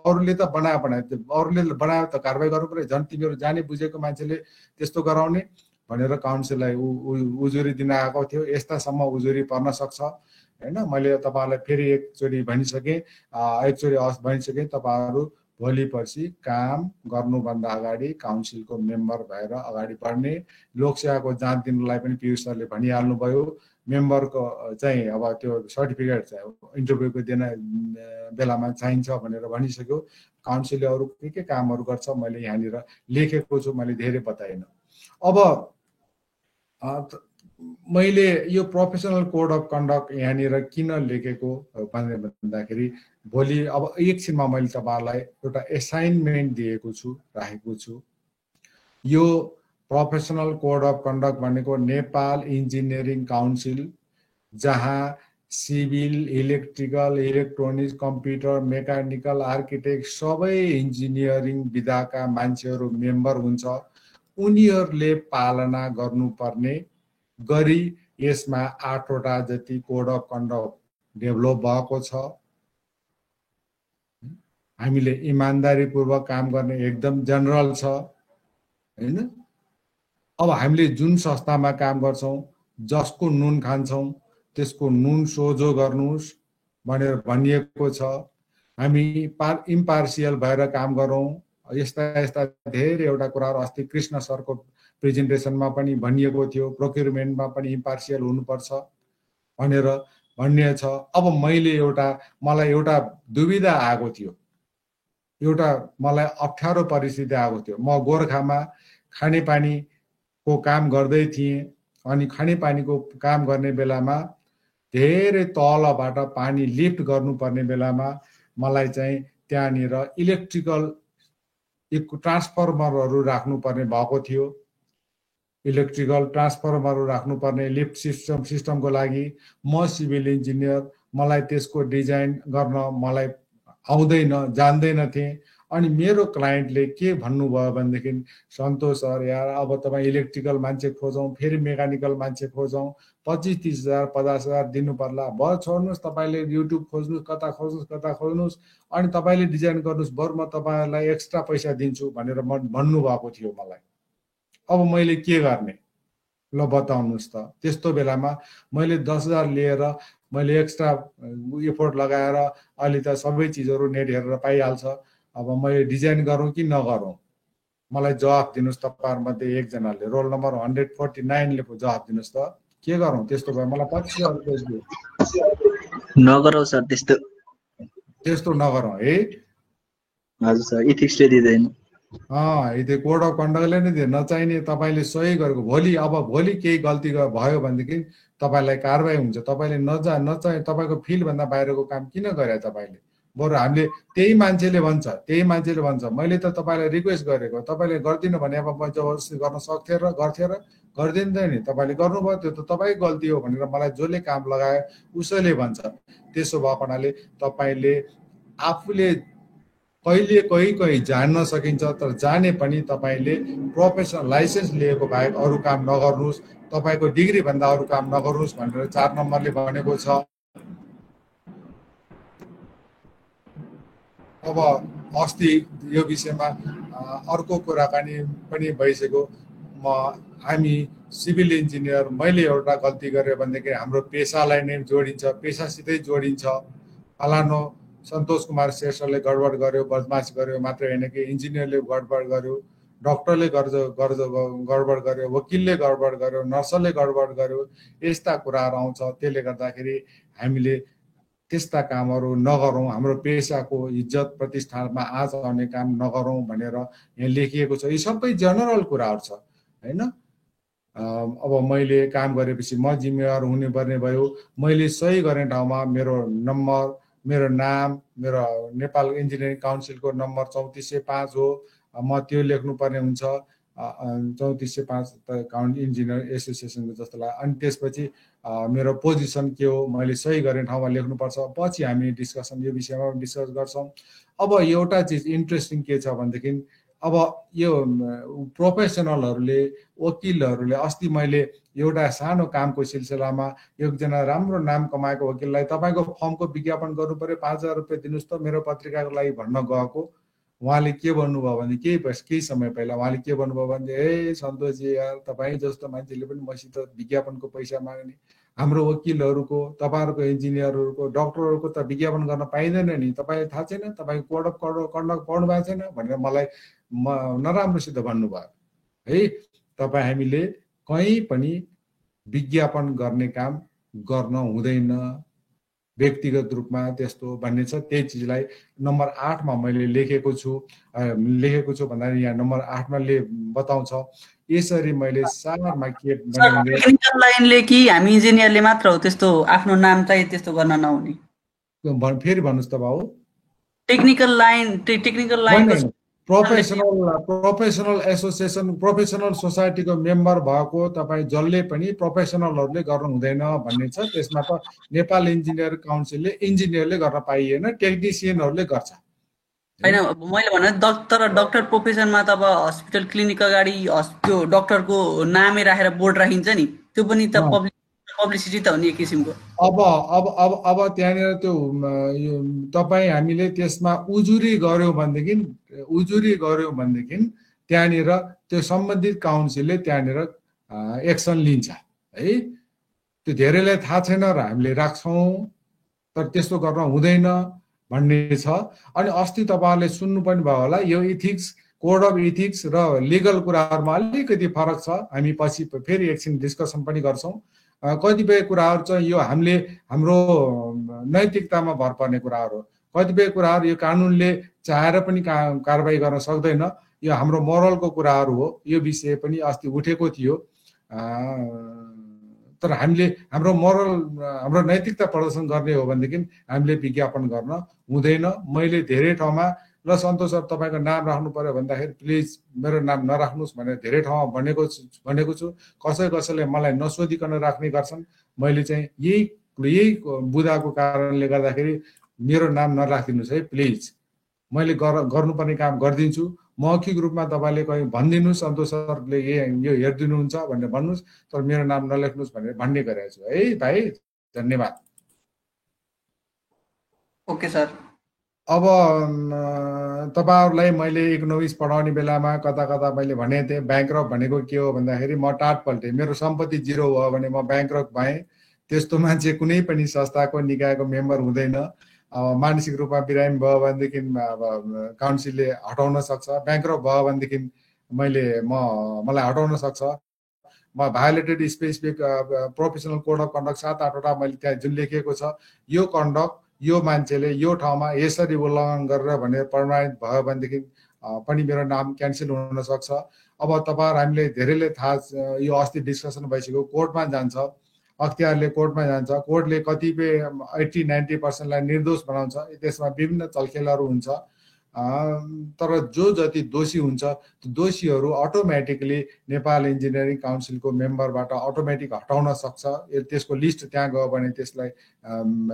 अरूले त अरूले बनायो त कारबाही गर्नु पर्यो, झन् तिमीहरू जाने बुझेको मान्छेले त्यस्तो गराउने भनेर काउन्सिललाई उजुरी दिन आएको थियो। यस्तासम्म उजुरी पर्न सक्छ हैन। मैले तपाईहरुलाई फेरि एकचोटि भनिसकेँ, तपाईहरु भोलि पर्सि काम गर्नुभन्दा अगाडि काउन्सिलको मेम्बर भएर अगाडि बढ्ने। लोकसेवाको जाँच दिनलाई पनि पीयूष सरले भनिहाल्नुभयो। मेम्बरको चाहिँ अब त्यो सर्टिफिकेट चाहिँ इन्टरभ्यूको दिन बेलामा चाहिन्छ भनेर भनिसक्यो। काउन्सिलले अरू के कामहरू गर्छ मैले यहाँनिर लेखेको छु, मैले धेरै बताइन। अब मैले यो प्रोफेसनल कोड अफ कन्डक्ट यहाँनिर किन लेखेको भन्दाखेरि भोलि अब एकछिनमा मैले तपाईहरुलाई एउटा असाइनमेन्ट दिएको छु, राखेको छु। यो प्रोफेसनल कोड अफ कन्डक्ट भनेको नेपाल इन्जिनियरिङ काउन्सिल, जहाँ civil, electrical, electronics, computer, mechanical, architect सबै इन्जिनियरिङ विधाका मान्छेहरू मेम्बर हुन्छ। उनीहरूले पालना गर्नुपर्ने गरी यसमा 8 वटा जति कोड अफ कन्डक्ट डेभलप भएको छ। हामीले इमानदारीपूर्वक काम गर्ने एकदम जनरल छ हैन। अब हामीले जुन संस्थामा काम गर्छौं, जसको नुन खान्छौं त्यसको नुन सोझो गर्नुस् भनेर भनिएको छ। हामी इम्पार्सियल भएर काम गरौं। यस्ता धेरै एउटा कुराहरु अस्ति कृष्ण सरको प्रेजेन्टेसनमा पनि भनिएको थियो। प्रोक्युरमेन्टमा पनि इम्पार्सियल हुनुपर्छ भनेर भन्ने छ। अब मलाई एउटा दुविधा आएको थियो, एउटा मलाई अप्ठ्यारो परिस्थिति आएको थियो। म गोरखामा खानेपानीको काम गर्दै थिएँ अनि खानेपानीको काम गर्ने बेलामा धेरै तलबाट पानी लिफ्ट गर्नुपर्ने बेलामा मलाई चाहिँ त्यहाँनिर इलेक्ट्रिकल ट्रान्सफर्मरहरू राख्नुपर्ने भएको थियो। इलेक्ट्रिकल ट्रान्सफर्मरहरू राख्नुपर्ने लिफ्ट सिस्टमको लागि म सिभिल इन्जिनियर, मलाई त्यसको डिजाइन गर्न मलाई आउँदैन, जान्दैन थिएँ। अनि मेरो क्लाइन्टले के भन्नुभयो भनेदेखि, सन्तोष सर यार अब तपाईँ इलेक्ट्रिकल मान्छे खोजौँ, फेरि मेकानिकल मान्छे खोजौँ, 25-30 हजार 50 हजार दिनु पर्ला, भयो छोड्नुहोस्, तपाईँले युट्युब खोज्नुहोस्, कता खोज्नुहोस् अनि तपाईँले डिजाइन गर्नुहोस्, बरु म तपाईँहरूलाई एक्स्ट्रा पैसा दिन्छु भनेर भन्नुभएको थियो मलाई। अब मैले के गर्ने ल बताउनुहोस् त। त्यस्तो बेलामा मैले 10 हजार लिएर मैले एक्स्ट्रा एफोर्ट लगाएर अलि त सबै चिजहरू नेट हेरेर पाइहाल्छ। अब मैले डिजाइन गरौँ कि नगरौँ, मलाई जवाफ दिनुस्। तपाईहरुमध्ये एकजनाले रोल नम्बर 149 ले जवाफ दिनुस् त, के गरौँ? त्यस्तो भए मलाई 25 हजार रुपैयाँ दिनु। नगरौ सर, त्यस्तो नगरौँ है। हजुर सर, इथिक्सले दिदैन। यदि कोड अफ कन्डक्टले नै दिए नचाहिने तपाईले सही गरेको भोलि केही गल्ती भयो भनेदेखि तपाईलाई कारबाही हुन्छ। तपाईले नचाहे तपाईको फिल्ड भन्दा बाहिरको काम किन गरे तपाईले? बरु हामीले त्यही मान्छेले भन्छ मैले त तपाईलाई रिक्वेस्ट गरेको, तपाईले गर्दिन भने अब म जबरजस्ती गर्न सक्थे र गर्थे र गर्दिन्दैन नि, तपाईले गर्नुभयो त्यो त तपाईको गल्ती हो भनेर मलाई जसले काम लगायो उसैले भन्छ। त्यसो भएको हुनाले तपाईले आफूले कहीँ जान्न सकिन्छ, तर जाने पनि तपाईले प्रोफेसनल लाइसेन्स लिएको बाहेक अरू काम नगर्नुहोस्, तपाईको डिग्री भन्दा अरू काम नगर्नुहोस् भनेर 4 नम्बरले भनेको छ। अब अस्ति यो विषयमा अर्को कुराकानी पनि भइसक्यो। हामी सिभिल इन्जिनियर, मैले एउटा गल्ती गरेँ भनेदेखि हाम्रो पेसालाई नै जोडिन्छ, पेसासितै जोडिन्छ। फलानो सन्तोष कुमार श्रेष्ठले गडबड गर्यो, बदमास गर्यो मात्र होइन कि इन्जिनियरले गडबड गर्यो, डक्टरले गडबड गर्यो, वकिलले गडबड गर्यो, नर्सले गडबड गर्यो, यस्ता कुराहरू आउँछ। त्यसले गर्दाखेरि हामीले त्यस्ता कामहरू नगरौँ, हाम्रो पेसाको इज्जत प्रतिष्ठानमा आँच आउने काम नगरौँ भनेर यहाँ लेखिएको छ। यी सबै जनरल कुराहरू छ हैन। अब मैले काम गरेपछि म जिम्मेवार हुनुपर्ने भयो। मैले सही गर्ने ठाउँमा मेरो नम्बर, मेरो नाम, मेरो नेपाल इन्जिनियरिङ काउन्सिलको नम्बर 3405 हो, म त्यो लेख्नुपर्ने हुन्छ। 3405 काउन्ट इन्जिनियर एसोसिएसनको जस्तो लाग्यो। अनि त्यसपछि मेरो पोजिसन के हो मैले सही गर्ने ठाउँमा लेख्नुपर्छ। पछि हामी यो विषयमा डिस्कस गर्छौँ। अब एउटा चिज इन्ट्रेस्टिङ के छ भनेदेखि अब यो प्रोफेसनलहरूले वकिलहरूले अस्ति मैले एउटा सानो कामको सिलसिलामा एकजना राम्रो नाम कमाएको वकिललाई तपाईँको फर्मको विज्ञापन गर्नु पर्यो 5,000 रुपियाँ दिनुहोस् त मेरो पत्रिकाको लागि भन्न गएको। उहाँले के भन्नुभयो भने केही समय पहिला उहाँले के भन्नुभयो भने ए सन्तोषजी यार तपाईँ जस्तो मान्छेले पनि मसित विज्ञापनको पैसा माग्ने, हाम्रो वकिलहरूको, तपाईँहरूको इन्जिनियरहरूको, डक्टरहरूको त विज्ञापन गर्न पाइँदैन नि, तपाईँलाई थाहा छैन, तपाईँको कोड अफ कन्डक्ट पढ्नु भएको छैन भनेर मलाई नराम्रोसित भन्नुभयो है। तपाईँ हामीले कहीँ पनि विज्ञापन गर्ने काम गर्न हुँदैन व्यक्तिगत रूपमा त्यस्तो भन्ने छ। त्यही चिजलाई नम्बर 8 मा मैले लेखेको छु भन्दा यहाँ नम्बर 8 मा बताउँछ यसरी मैले सारमा के टेक्निकल लाइनले कि हामी इन्जिनियरले मात्र हो त्यस्तो आफ्नो नाम चाहिँ त्यस्तो गर्न नहुने। फेरि भन्नुस् त बाबु। Technical line professional association professional सोसाइटीको मेम्बर भएको तपाईँ जसले पनि प्रोफेसनलहरूले गर्नु हुँदैन भन्ने छ। त्यसमा त नेपाल इन्जिनियर काउन्सिलले इन्जिनियरले गर्न पाइएन, टेक्निसियनहरूले गर्छ हैन। मैले भने तर डक्टर प्रोफेसनमा त अब हस्पिटल क्लिनिक अगाडि त्यो डक्टरको नामै राखेर बोर्ड राखिन्छ नि, त्यो पनि त पब्लिसिटी त हो नि एक किसिमको। अब त्यहाँनिर त्यो तपाईँ हामीले त्यसमा उजुरी गर्यौँ भनेदेखि त्यहाँनिर त्यो सम्बन्धित काउन्सिलले त्यहाँनिर एक्सन लिन्छ है। त्यो धेरैलाई थाहा छैन र हामीले राख्छौँ, तर त्यस्तो गर्न हुँदैन भन्ने छ। अनि अस्ति तपाईँहरूले सुन्नु पनि भयो होला, यो इथिक्स, कोड अफ इथिक्स र लिगल कुराहरूमा अलिकति फरक छ। हामी पछि फेरि एकछिन डिस्कसन पनि गर्छौँ। कतिपय कुराहरू चाहिँ यो हाम्रो नैतिकतामा भर पर्ने कुराहरू, कतिपय कुराहरू यो कानुनले चाहेर पनि कारबाही गर्न सक्दैन, यो हाम्रो मोरलको कुराहरू हो। यो विषय पनि अस्ति उठेको थियो, तर हामीले हाम्रो नैतिकता प्रदर्शन गर्ने हो भनेदेखि हामीले विज्ञापन गर्न हुँदैन। मैले धेरै ठाउँमा ल सन्तोष सर तपाईँको नाम राख्नु पर्यो भन्दाखेरि प्लिज मेरो नाम नराख्नुहोस् भनेर धेरै ठाउँमा भनेको छु। कसैले मलाई नसोधिकन राख्ने गर्छन्। मैले चाहिँ यही बुदाको कारणले गर्दाखेरि मेरो नाम नराखिदिनुहोस् है प्लिज। मैले गर्नुपर्ने काम गरिदिन्छु। मौखिक रूपमा तपाईँले कहीँ भनिदिनुहोस् सन्तोष सरले यो हेरिदिनुहुन्छ भनेर भन्नुहोस्, तर मेरो नाम नलेख्नुहोस् भनेर भन्ने गरेको छु है भाइ। धन्यवाद। Okay sir. अब तपाईँहरूलाई मैले इकोनोमिक्स पढाउने बेलामा कता मैले भनेको थिएँ ब्याङ्क्रप्ट भनेको के हो भन्दाखेरि म टाट पल्टेँ, मेरो सम्पत्ति 0 भयो भने म ब्याङ्क्रप्ट भएँ। त्यस्तो मान्छे कुनै पनि संस्थाको निकायको मेम्बर हुँदैन। मानसिक रूपमा बिरामी भयो भनेदेखि काउन्सिलले हटाउन सक्छ। ब्याङ्क्रप्ट भयो भनेदेखि मलाई हटाउन सक्छ। म violated specific professional code of conduct 7-8 वटा मैले त्यहाँ जुन लेखिएको छ, यो कन्डक्ट यो मान्छेले यो ठाउँमा यसरी उल्लङ्घन गरेर भनेर प्रमाणित भयो भनेदेखि पनि मेरो नाम क्यान्सल हुन सक्छ। अब तपाईँहरू हामीले धेरैले थाहा, यो अस्ति डिस्कसन भइसक्यो, कोर्टमा जान्छ, अख्तियारले कोर्टमा जान्छ, कोर्टले कतिपय 80-90% निर्दोष बनाउँछ। त्यसमा विभिन्न चलखेलहरू हुन्छ, तर जो जति दोषी हुन्छ त्यो दोषीहरू अटोमेटिकली नेपाल इन्जिनियरिङ काउन्सिलको मेम्बरबाट अटोमेटिक हटाउन सक्छ। त्यसको लिस्ट त्यहाँ गयो भने त्यसलाई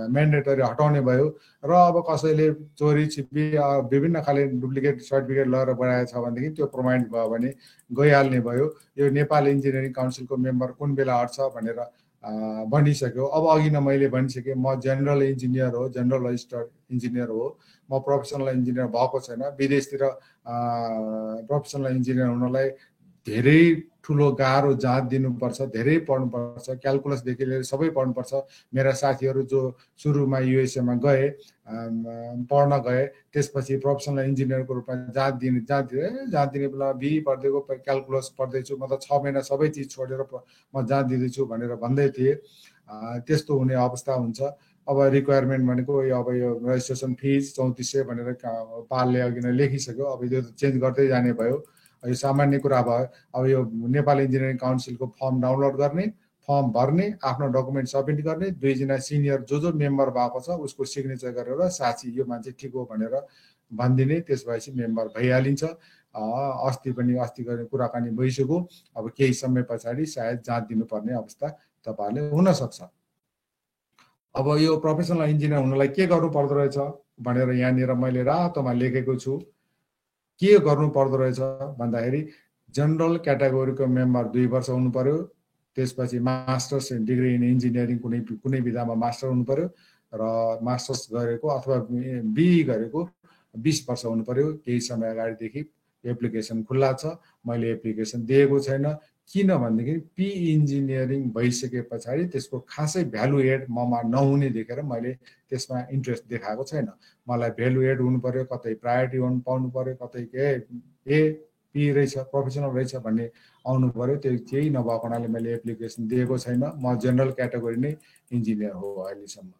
म्यान्डेटरी हटाउने भयो। र अब कसैले चोरी छिपी विभिन्न खाले डुप्लिकेट सर्टिफिकेट लगेर बनाएको छ भनेदेखि त्यो प्रमाणित भयो भने गइहाल्ने भयो। यो नेपाल इन्जिनियरिङ काउन्सिलको मेम्बर कुन बेला हट्छ भनेर भनिसक्यो। अब अघि नै मैले भनिसकेँ, म जेनरल इन्जिनियर हो, जेनरल रजिस्टर्ड इन्जिनियर हो। म प्रोफेसनल इन्जिनियर भएको छैन। विदेशतिर प्रोफेसनल इन्जिनियर हुनलाई धेरै ठुलो गाह्रो जाँच दिनुपर्छ, धेरै पढ्नुपर्छ, क्यालकुलसदेखि लिएर सबै पढ्नुपर्छ। मेरा साथीहरू जो सुरुमा युएसएमा पढ्न गए, त्यसपछि प्रोफेसनल इन्जिनियरको रूपमा जाँच दिने बेला बी पढिदिएको, क्यालकुलस पढ्दैछु, म त 6 महिना सबै चिज छोडेर म जाँच दिँदैछु भनेर भन्दै थिएँ। त्यस्तो हुने अवस्था हुन्छ। अब रिक्वायरमेन्ट भनेको अब यो रेजिस्ट्रेसन फिज 3400 भनेर पालले अघि नै लेखिसक्यो। अब यो चेन्ज गर्दै जाने भयो, यो सामान्य कुरा भयो। अब यो नेपाल इन्जिनियरिङ काउन्सिलको फर्म डाउनलोड गर्ने, फर्म भर्ने, आफ्नो डकुमेन्ट सबमिट गर्ने, 2 जना सिनियर जो मेम्बर भएको छ उसको सिग्नेचर गरेर साँच्ची यो मान्छे ठिक हो भनेर भनिदिने, त्यसपछि मेम्बर भइहालिन्छ। अस्ति गर्ने कुराकानी भइसक्यो। अब केही समय पछाडि सायद जाँच दिनुपर्ने अवस्था तपाईँहरूले हुनसक्छ। अब यो प्रोफेसनल इन्जिनियर हुनलाई के गर्नु पर्दो रहेछ भनेर यहाँनिर मैले रातोमा लेखेको छु। के गर्नु पर्दो रहेछ भन्दाखेरि जनरल क्याटेगोरीको मेम्बर 2 वर्ष हुनु पर्यो, त्यसपछि मास्टर्स डिग्री इन इन्जिनियरिङ कुनै विधामा मास्टर हुनु पर्यो र मास्टर्स गरेको अथवा बिई गरेको 20 वर्ष हुनु पर्यो। केही समय अगाडिदेखि एप्लिकेसन खुल्ला छ, मैले एप्लिकेसन दिएको छैन। किन भनेदेखि पी इन्जिनियरिङ भइसके पछाडि त्यसको खासै भ्यालु एड ममा नहुने देखेर मैले त्यसमा इन्ट्रेस्ट देखाएको छैन। मलाई भ्यालु एड हुनु पर्यो, कतै प्रायोरिटी पाउनु पर्यो, कतै पी रहेछ प्रोफेसनल रहेछ भन्ने आउनु पर्यो। त्यो केही नभएको हुनाले मैले एप्लिकेसन दिएको छैन। म जेनरल क्याटेगोरी नै इन्जिनियर हो अहिलेसम्म।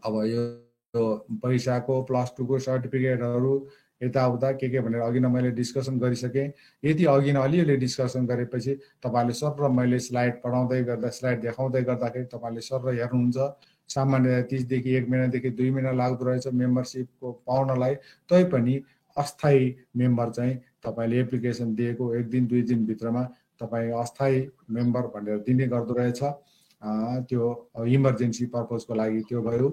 अब यो पैसाको +2 को सर्टिफिकेटहरू यताउता के भनेर अघि नै मैले डिस्कसन गरिसकेँ। यदि अघि नै अलिअलि डिस्कसन गरेपछि तपाईँले सर मैले स्लाइड पढाउँदै गर्दा स्लाइड देखाउँदै गर्दाखेरि तपाईँले सर हेर्नुहुन्छ सामान्यतया 30 देखि 1 महिनादेखि 2 महिना लाग्दो रहेछ मेम्बरसिपको पाउनलाई। तैपनि अस्थायी मेम्बर चाहिँ तपाईँले एप्लिकेसन दिएको 1 दिन 2 दिन भित्रमा तपाईँ अस्थायी मेम्बर भनेर दिने गर्दो रहेछ। त्यो इमर्जेन्सी पर्पजको लागि त्यो भयो।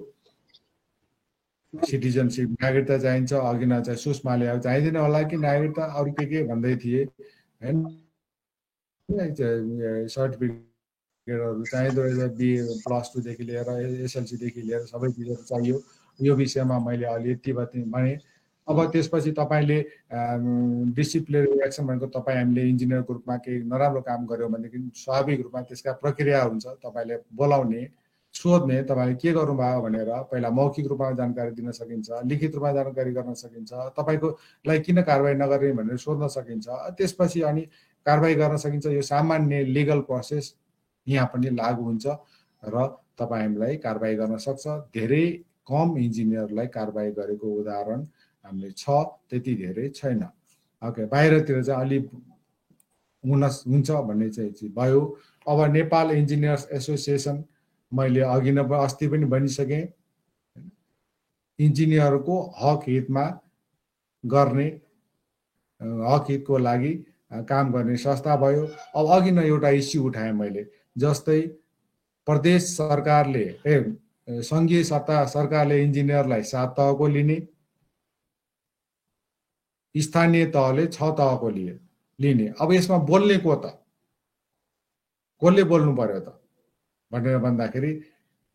सिटिजनसिप नागरिकता चाहिन्छ, अघि न चाहिँ सुषमाले अब चाहिँदैन होला कि नागरिकता अरू के भन्दै थिए हैन। सर्टिफिकेटहरू चाहिँदो रहेछ, बिए +2 देखि लिएर एसएलसी देखि लिएर सबै चिजहरू चाहियो। यो विषयमा मैले अलि यति भने। अब त्यसपछि तपाईँले डिसिप्लिनरी एक्सन भनेको तपाईँ हामीले इन्जिनियरको रूपमा केही नराम्रो काम गर्यो भनेदेखि स्वाभाविक रूपमा त्यसका प्रक्रिया हुन्छ। तपाईँले बोलाउने, सोध्ने तपाईँले के गर्नुभयो भनेर पहिला मौखिक रूपमा जानकारी दिन सकिन्छ, लिखित रूपमा जानकारी गर्न सकिन्छ, तपाईँको लागि किन कारबाही नगर्ने भनेर सोध्न सकिन्छ। त्यसपछि अनि कारबाही गर्न सकिन्छ। यो सामान्य लिगल प्रोसेस यहाँ पनि लागू हुन्छ र तपाईँ हामीलाई कारबाही गर्न सक्छ। धेरै कम इन्जिनियरलाई कारबाही गरेको उदाहरण हामीले छ, त्यति धेरै छैन। ओके, बाहिरतिर चाहिँ अलि हुन्छ भन्ने चाहिँ भयो। अब नेपाल इन्जिनियर्स एसोसिएसन मैले अघि नै अस्ति पनि भनिसकेँ, इन्जिनियरको हक हितमा गर्ने, हक हितको लागि काम गर्ने संस्था भयो। अब अघि नै एउटा इस्यु उठाएँ मैले, जस्तै प्रदेश सरकारले सङ्घीय सत्ता सरकारले इन्जिनियरलाई 7 तहको लिने, स्थानीय तहले 6 तहको लिने। अब यसमा बोल्ने को त, कसले बोल्नु पर्यो त भनेर भन्दाखेरि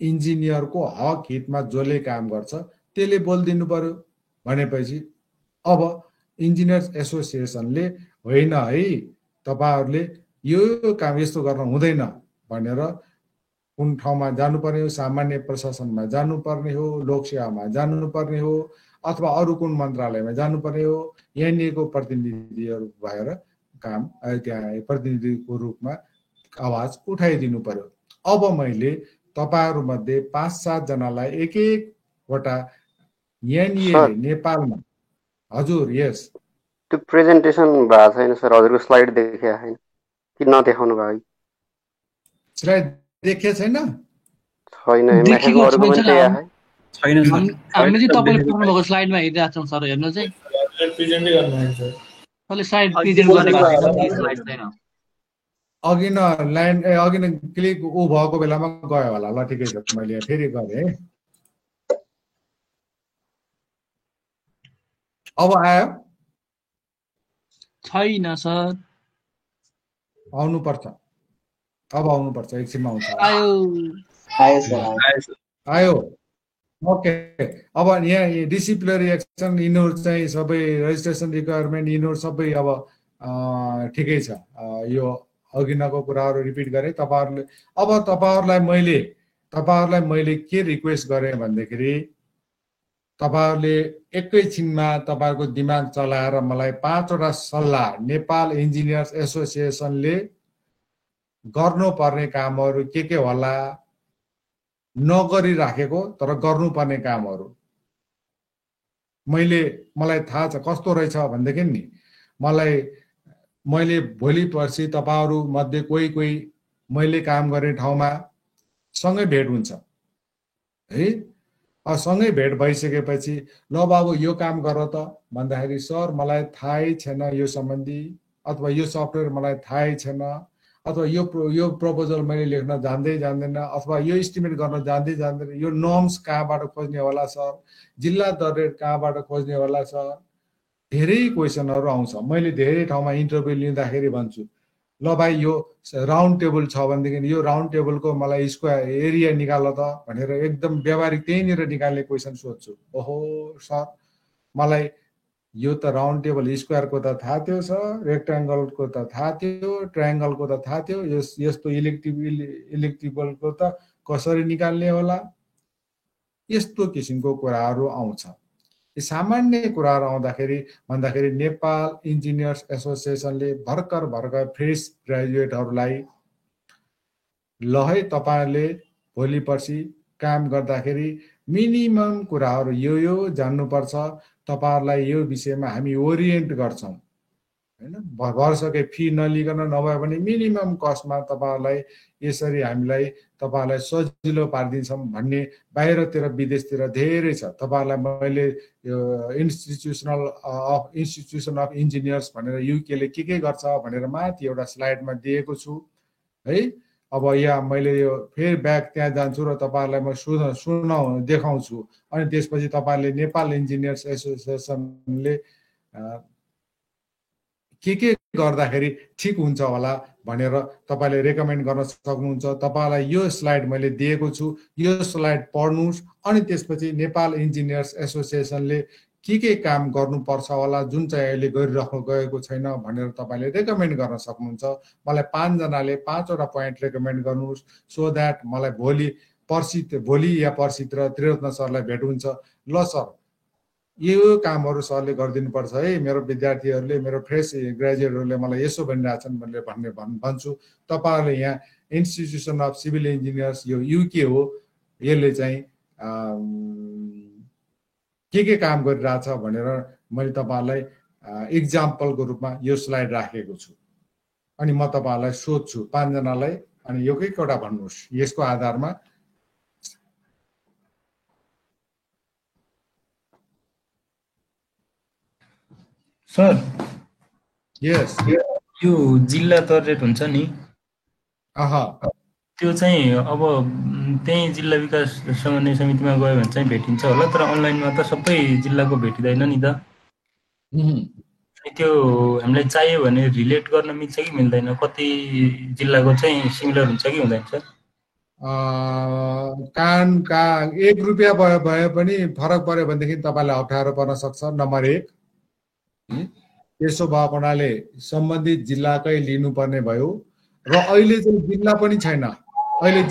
इन्जिनियरको हक हितमा जसले काम गर्छ त्यसले बोलिदिनु पर्यो भनेपछि अब इन्जिनियर्स एसोसिएसनले होइन है तपाईँहरूले यो काम यस्तो गर्न हुँदैन भनेर कुन ठाउँमा जानुपर्ने हो, सामान्य प्रशासनमा जानुपर्ने हो, लोकसेवामा जानुपर्ने हो, अथवा अरू कुन मन्त्रालयमा जानुपर्ने हो, यहाँनिरको प्रतिनिधिहरू भएर काम त्यहाँ प्रतिनिधिको रूपमा आवाज उठाइदिनु पर्यो। अब मैले तपाईहरु मध्ये 5-7 जनालाई एक-एकवटा यहाँनिर नेपालमा हजुर यस त्यो प्रेजेन्टेसन भएको छैन सर, हजुरको स्लाइड देखेको छैन कि नदेखाउनु भयो? स्लाइड देखे छैन? छैन, मेसेजको अरूको पनि त्यही आयो छैन सर। हामीले चाहिँ तपाईले पढ्नु भएको स्लाइडमा हेरिरहेको छौं सर, हेर्नु चाहिँ प्रेजेन्टै गर्नु हुन्छ अहिले स्लाइड प्रेजेन्ट गरेको छैन। अघि न लाइन अघि न क्लिक उ भएको बेलामा गयो होला। ल ठिकै छ, मैले फेरि गरे। अब आयो? छैन सर, आउनु पर्छ, अब आउनु पर्छ, एकछिनमा आउँछ। आयो ओके। अब यहाँ डिसिप्लिनरी एक्सन यिनीहरू चाहिँ सबै रेजिस्ट्रेसन रिक्वायरमेन्ट यिनीहरू सबै अब ठिकै छ। यो अघि नको कुराहरू रिपिट गरेँ तपाईहरुले। अब तपाईहरुलाई मैले के रिक्वेस्ट गरेँ भन्दाखेरि तपाईहरुले एकैछिनमा तपाईहरुको दिमाग चलाएर मलाई 5वटा सल्लाह नेपाल इन्जिनियर्स एसोसिएसनले गर्नुपर्ने कामहरू के होला, नगरिराखेको तर गर्नुपर्ने कामहरू मलाई थाहा छ कस्तो रहेछ भनेदेखि नि मैले भोलि पर्सि तपाईहरु मध्ये कोही मैले काम गर्ने ठाउँमा सँगै भेट हुन्छ है। सँगै भेट भइसकेपछि ल बाबु यो काम गर त भन्दाखेरि सर मलाई थाहै छैन यो सम्बन्धी, अथवा यो सफ्टवेयर मलाई थाहै छैन, अथवा यो प्रपोजल मैले लेख्न जान्दैन, अथवा यो एस्टिमेट गर्न जान्दैन, यो नर्म्स कहाँबाट खोज्ने होला सर, जिल्ला दर रेट कहाँबाट खोज्ने होला सर, धेरै क्वेसनहरू आउँछ। मैले धेरै ठाउँमा इन्टरभ्यू लिँदाखेरि भन्छु ल भाइ यो राउन्ड टेबल छ भनेदेखि यो राउन्ड टेबलको मलाई स्क्वायर एरिया निकाल त भनेर एकदम व्यावहारिक त्यहीँनिर निकाल्ने क्वेसन सोध्छु। ओहो सर मलाई यो त राउन्ड टेबल स्क्वायरको त थाहा थियो सर, रेक्ट्याङ्गलको त थाहा थियो, ट्रायङ्गलको त थाहा थियो, यस्तो इलेक्ट्रिबलको त कसरी निकाल्ने होला, यस्तो किसिमको कुराहरू आउँछ। यी सामान्य कुराहरू आउँदाखेरि भन्दाखेरि नेपाल इन्जिनियर्स एसोसिएसनले भर्खर फ्रेस ग्रेजुएटहरूलाई ल है तपाईँहरूले भोलि पर्सि काम गर्दाखेरि मिनिमम कुराहरू यो जान्नुपर्छ, तपाईँहरूलाई यो विषयमा हामी ओरिएन्ट गर्छौँ हैन। वर्षकै फी नलिकन नभए पनि मिनिमम कस्टमा तपाईँहरूलाई यसरी हामीलाई तपाईँहरूलाई सजिलो पारिदिन्छौँ भन्ने बाहिरतिर विदेशतिर धेरै छ। तपाईँहरूलाई मैले यो इन्स्टिट्युसन अफ इन्जिनियर्स भनेर युकेले के गर्छ भनेर माथि एउटा स्लाइडमा दिएको छु है। अब यहाँ मैले यो फेरि ब्याक त्यहाँ जान्छु र तपाईँहरूलाई म देखाउँछु। अनि त्यसपछि तपाईँहरूले नेपाल इन्जिनियर्स एसोसिएसनले के गर्दाखेरि ठिक हुन्छ होला भनेर तपाईँले रेकमेन्ड गर्न सक्नुहुन्छ। तपाईँलाई यो स्लाइड मैले दिएको छु, यो स्लाइड पढ्नुहोस्। अनि त्यसपछि नेपाल इन्जिनियर्स एसोसिएसनले के काम गर्नुपर्छ होला जुन चाहिँ अहिले गरिराख्नु गएको छैन भनेर तपाईँले रेकमेन्ड गर्न सक्नुहुन्छ। मलाई 5 जनाले 5 वटा पोइन्ट रेकमेन्ड गर्नुहोस् सो द्याट मलाई भोलि या पर्सितिर त्रिरत्न सरलाई भेट हुन्छ। ल सर यो कामहरू सरले गरिदिनुपर्छ है, मेरो विद्यार्थीहरूले मेरो फ्रेस ग्रेजुएटहरूले मलाई यसो भनिरहेछन् भन्ने भन्छु। तपाईँहरूले यहाँ इन्स्टिट्युसन अफ सिभिल इन्जिनियर्स यो युके हो, यसले चाहिँ के काम गरिरहेछ भनेर मैले तपाईँहरूलाई इक्जाम्पलको रूपमा यो स्लाइड राखेको छु। अनि म तपाईँहरूलाई सोध्छु 5 जनालाई, अनि एउटा भन्नुहोस् यसको आधारमा। सर यस यो जिल्ला दर रेट हुन्छ नि, त्यो चाहिँ अब त्यही जिल्ला विकास समन्वय समितिमा गयो भने चाहिँ भेटिन्छ होला, तर अनलाइनमा त सबै जिल्लाको भेटिँदैन नि त। त्यो हामीलाई चाहियो भने रिलेट गर्न मिल्छ कि मिल्दैन? कति जिल्लाको चाहिँ सिमिलर हुन्छ कि हुँदैन सर? का 1 रुपियाँ भए पनि फरक पर्यो भनेदेखि तपाईँलाई अप्ठ्यारो पर्न सक्छ। नम्बर 1 त्यसो भएको हुनाले सम्बन्धित जिल्लाकै लिनुपर्ने भयो। र अहिले चाहिँ जिल्ला पनि छैन, अहिले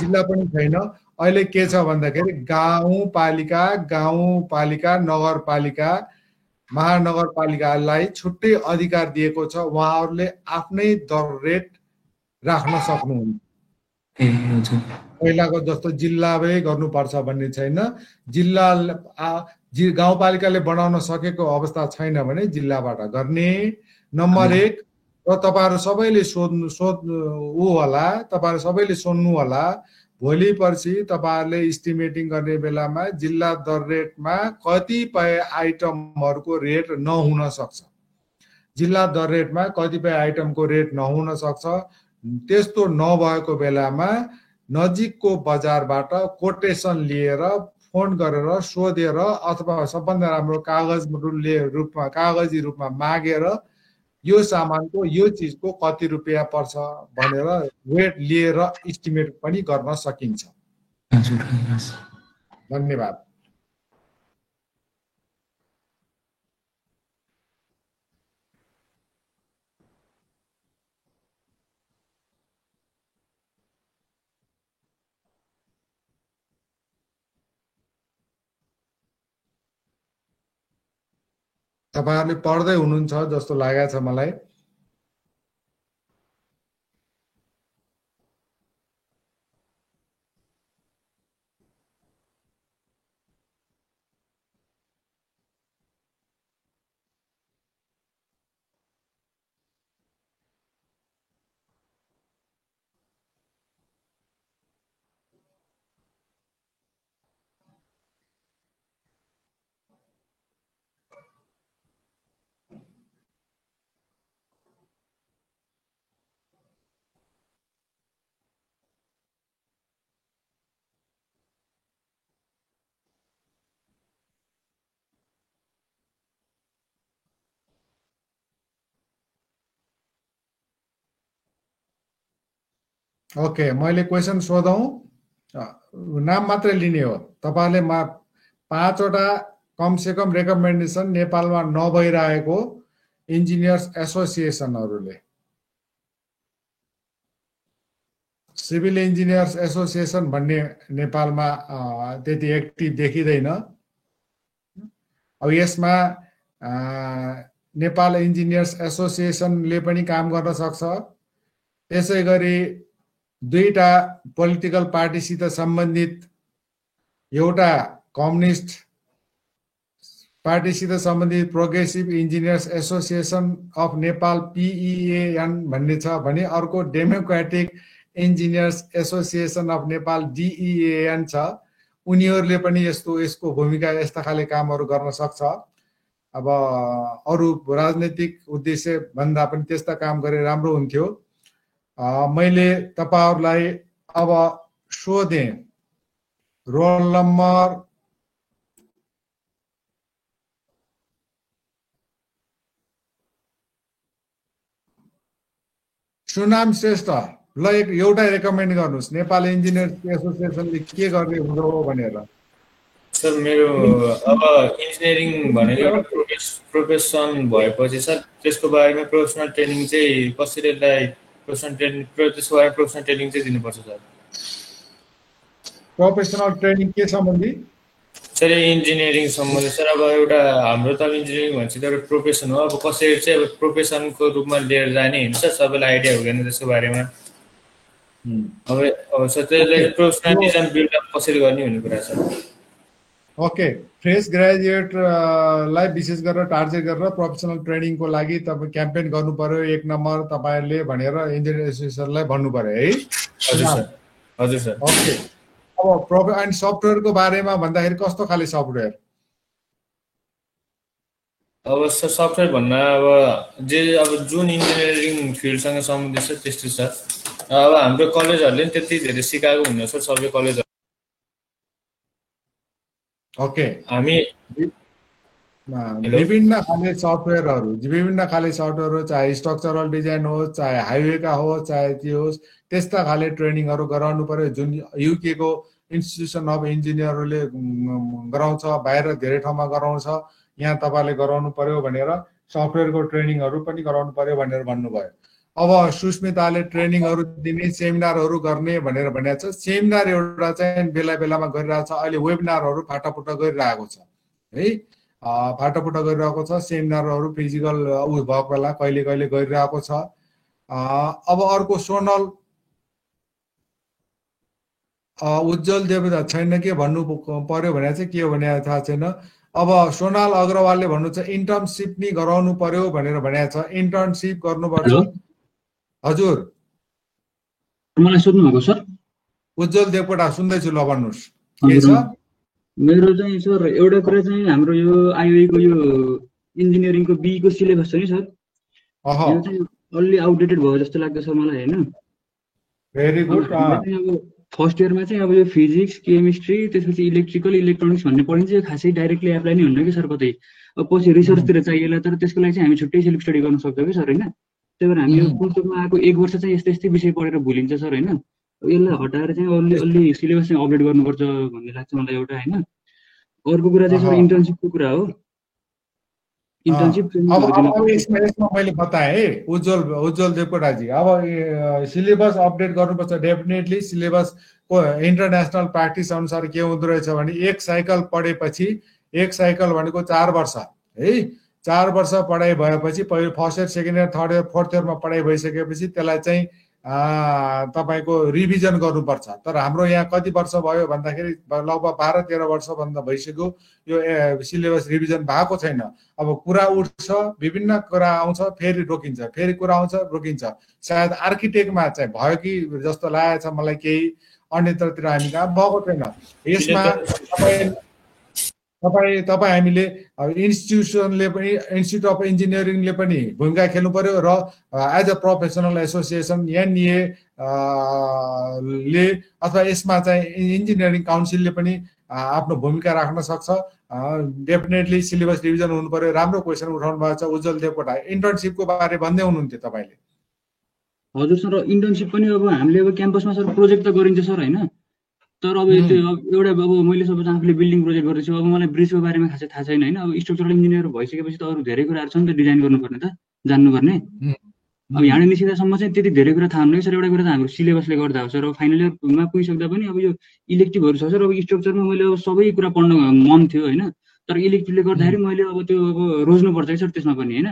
के छ भन्दाखेरि गाउँपालिका नगरपालिका महानगरपालिकालाई छुट्टै अधिकार दिएको छ। उहाँहरूले आफ्नै दर रेट राख्न सक्नुहुन्छ। पहिलाको जस्तो जिल्लामै गर्नुपर्छ भन्ने छैन। गाउँपालिकाले बनाउन सकेको अवस्था छैन भने जिल्लाबाट गर्ने। नम्बर 1 र तपाईँहरू सबैले सुन्नु होला भोलि पर्सि तपाईँहरूले इस्टिमेटिङ गर्ने बेलामा जिल्ला दर रेटमा कतिपय आइटमहरूको रेट नहुन सक्छ। जिल्ला दर रेटमा कतिपय आइटमको रेट नहुन सक्छ। त्यस्तो नभएको बेलामा नजिकको बजारबाट कोटेसन लिएर फोन गरेर सोधेर अथवा सबभन्दा राम्रो कागजी रूपमा मागेर यो सामानको यो चिजको कति रुपियाँ पर्छ भनेर रेट लिएर इस्टिमेट पनि गर्न सकिन्छ। धन्यवाद। तपाईहरुले पढ्दै हुनुहुन्छ जस्तो लागेको छ मलाई। ओके, मैले क्वेसन सोधौँ, नाम मात्रै लिने हो। तपाईँले 5वटा कमसेकम रेकमेन्डेसन नेपालमा नभइरहेको इन्जिनियर्स एसोसिएसनहरूले, सिभिल इन्जिनियर्स एसोसिएसन भन्ने नेपालमा त्यति एक्टिभ देखिँदैन। अब यसमा नेपाल इन्जिनियर्स एसोसिएसनले पनि काम गर्न सक्छ। त्यसै गरी 2टा पोलिटिकल पार्टीसित सम्बन्धित, एउटा कम्युनिस्ट पार्टीसित सम्बन्धित progressive engineers association of Nepal PEAN भन्ने छ भने अर्को democratic engineers association of Nepal DEAN छ। उनीहरूले पनि यसको भूमिका यस्ता खाले कामहरू गर्न सक्छ। अब अरू राजनीतिक उद्देश्य भन्दा पनि त्यस्ता काम गरे राम्रो हुन्थ्यो। मैले तपाईहरुलाई अब सोधे, रोल नम्बर सुनाम श्रेष्ठ, ल एउटा रेकमेन्ड गर्नुस् नेपाल इन्जिनियर एसोसिएसनले के गर्ने हो भनेर। सर मेरो अब इन्जिनियरिङ भनेको एउटा प्रोफेसन भएपछि सर त्यसको बारेमा प्रोफेसनल ट्रेनिङ चाहिँ कसरीलाई त्यसको बारेमा प्रोफेसनल ट्रेनिङ चाहिँ दिनुपर्छ सर। प्रोफेसनल ट्रेनिङ के सम्बन्धी? सर इन्जिनियरिङ सम्बन्धी सर। अब एउटा हाम्रो त इन्जिनियरिङ भन्छ एउटा प्रोफेसन हो। अब कसरी चाहिँ अब प्रोफेसनको रूपमा लिएर जाने हुन्छ सबैलाई आइडिया हुँदैन त्यसको बारेमा। अब सर त्यसलाई प्रोफेसनलिजम बिल्डअप कसरी गर्ने भन्ने कुरा छ। ओके, फ्रेस ग्रेजुएटलाई विशेष गरेर टार्गेट गरेर प्रोफेसनल ट्रेनिङको लागि तपाईँ क्याम्पेन गर्नु पर्यो 1 नम्बर तपाईहरुले भनेर इन्जिनियर एसोसिएसनलाई भन्नु पर्यो है। हजुर सर, हजुर सर। ओके, अब एन्ड सफ्टवेयरको बारेमा भन्दाखेरि कस्तो खाले सफ्टवेयर? अब सर सफ्टवेयर भन्न अब जुन इन्जिनियरिङ फिल्डसँग सम्बन्धित छ त्यस्तो छ। अब हाम्रो कलेजहरूले पनि त्यति धेरै सिकाएको हुन्न सर सबै कलेजहरू। ओके, हामी विभिन्न खाले सफ्टवेयरहरू चाहे स्ट्रक्चरल डिजाइन होस्, चाहे हाइवेका होस्, चाहे त्यो होस्, त्यस्ता खाले ट्रेनिङहरू गराउनु पर्यो जुन युके को इन्स्टिट्युसन अफ इन्जिनियरहरूले गराउँछ, बाहिर धेरै ठाउँमा गराउँछ, यहाँ तपाईले गराउनु पर्यो भनेर सफ्टवेयरको ट्रेनिङहरू पनि गराउनु पर्यो भनेर भन्नुभयो। अब सुस्मिताले ट्रेनिङहरू दिने, सेमिनारहरू गर्ने भनेर भनेको छ। सेमिनार एउटा चाहिँ बेला बेलामा गरिरहेछ, अहिले वेबिनारहरू फाटाफुटा गरिरहेको छ है, फाटाफुटा गरिरहेको छ। सेमिनारहरू फिजिकल भएको बेला कहिले कहिले गरिरहेको छ। अब अर्को सोनल उज्जवल देवता छैन के भन्नु पर्यो भने चाहिँ के हो भने थाहा छैन। अब सोनाल अग्रवालले भन्नुहुन्छ इन्टर्नसिप नि गराउनु पर्यो भनेर भनेको छ। इन्टर्नसिप गर्नुपर्छ। हजुर, मलाई सोध्नु भएको सर? उज्जवल देवकोटा सुन्दैछु, ल भन्नुस् के छ? मेरो चाहिँ सर एउटा कुरा चाहिँ हाम्रो यो आइओई को यो इन्जिनियरिङको बी को सिलेबस छ नि सर, यो चाहिँ अलि आउटडेटेड भयो जस्तो लाग्छ सर मलाई हैन। Very good. अब फर्स्ट इयरमा चाहिँ अब यो फिजिक्स, केमिस्ट्री, त्यसपछि इलेक्ट्रिकल, इलेक्ट्रोनिक्स भन्ने पढिन्छ, यो खासै डाइरेक्टली एप्लाई नै हुन्न कि सर कतै। अब पछि रिसर्चतिर चाहिएला, तर त्यसको लागि चाहिँ हामी छुट्टै सेल्फ स्टडी गर्न सक्छौँ कि सर हैन। त्यही भएर हामी यो पुस्तकमा आएको 1 वर्ष चाहिँ यस्तै यस्तै विषय पढेर भुलिन्छ सर हैन। यसलाई हटाएर चाहिँ अलि सिलेबस चाहिँ अपडेट गर्नुपर्छ भन्ने लाग्छ मलाई एउटा हैन। अर्को कुरा चाहिँ सर इन्टर्नसिपको कुरा हो। इन्टर्नसिप अब यसमा मैले बताएँ उज्जवल देवकोटाजी, अब सिलेबस अपडेट गर्नुपर्छ डेफिनेटली। सिलेबस को इन्टरनेसनल प्र्याक्टिस अनुसार के हुँदो रहेछ भने 1 साइकल पढेपछि, 1 साइकल भनेको 4 वर्ष है, 4 वर्ष पढाइ भएपछि पहिलो first year, second year, third year, fourth इयरमा पढाइ भइसकेपछि त्यसलाई चाहिँ तपाईको रिभिजन गर्नुपर्छ। तर हाम्रो यहाँ कति वर्ष भयो भन्दाखेरि लगभग 12-13 वर्ष भन्दा भइसक्यो यो सिलेबस रिभिजन भएको छैन। अब कुरा उठ्छ, विभिन्न कुरा आउँछ, फेरि रोकिन्छ, फेरि कुरा आउँछ, रोकिन्छ। सायद आर्किटेक्टमा चाहिँ भयो कि जस्तो लागेको छ मलाई, केही अन्यत्रतिर हामी कहाँ भएको छैन। यसमा तपाईँ हामीले इन्स्टिट्युसनले पनि, इन्स्टिट्युट अफ इन्जिनियरिङले पनि भूमिका खेल्नु पर्यो र as a professional association NEA ले अथवा यसमा चाहिँ इन्जिनियरिङ काउन्सिलले पनि आफ्नो भूमिका राख्न सक्छ। डेफिनेटली सिलेबस रिभिजन हुनु पर्यो। राम्रो क्वेसन उठाउनु भएको छ उज्जवल देवकोटा। इन्टर्नसिपको बारे भन्दै हुनुहुन्थ्यो तपाईले। हजुर सर इन्टर्नसिप पनि अब हामीले अब क्याम्पसमा सर प्रोजेक्ट त गरिन्छ सर होइन, तर अब त्यो अब एउटा अब मैले सपोज आफूले बिल्डिङ प्रोजेक्ट गर्दैछु, अब मलाई ब्रिजको बारेमा खासै थाहा छैन होइन, अब स्ट्रक्चरल इन्जिनियर भइसकेपछि त अरू धेरै कुराहरू छ नि त डिजाइन गर्नुपर्ने त जान्नुपर्ने। अब यहाँ निस्किँदासम्म चाहिँ त्यति धेरै कुरा थाहा हुन्न कि सर, एउटा कुरा त हाम्रो सिलेबसले गर्दा हो सर। अब फाइनल इयरमा पुगिसक्दा पनि अब यो इलेक्टिभहरू छ सर, अब स्ट्रक्चरमा मैले अब सबै कुरा पढ्न मन थियो होइन, तर इलेक्टिभले गर्दाखेरि मैले अब त्यो अब रोज्नुपर्छ कि सर त्यसमा पनि होइन।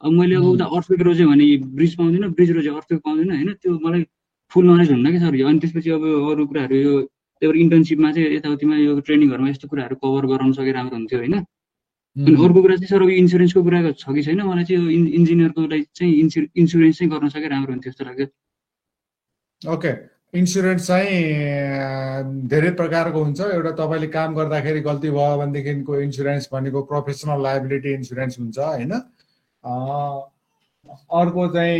अब मैले अब उता अर्थक्वेक रोजेँ भने ब्रिज पाउँदिनँ, ब्रिज रोजेँ अर्थक्वेक पाउँदिनँ होइन, त्यो मलाई फुल नलेज हुन्न कि सर यो। अनि त्यसपछि अब अरू कुराहरू यो त्यही भएर इन्टर्नसिपमा चाहिँ यताउतिमा यो ट्रेनिङहरूमा यस्तो कुराहरू कभर गराउन सके राम्रो हुन्थ्यो होइन। अनि अर्को कुरा चाहिँ सर अब इन्सुरेन्सको कुरा छ कि छैन, मलाई चाहिँ यो इन्जिनियरको लागि चाहिँ इन्सुरेन्स चाहिँ गर्न सके राम्रो हुन्थ्यो जस्तो लाग्यो। ओके, इन्सुरेन्स चाहिँ धेरै प्रकारको हुन्छ। एउटा तपाईँले काम गर्दाखेरि गल्ती भयो भनेदेखिको इन्सुरेन्स भनेको प्रोफेसनल लायबिलिटी इन्सुरेन्स हुन्छ होइन। अर्को चाहिँ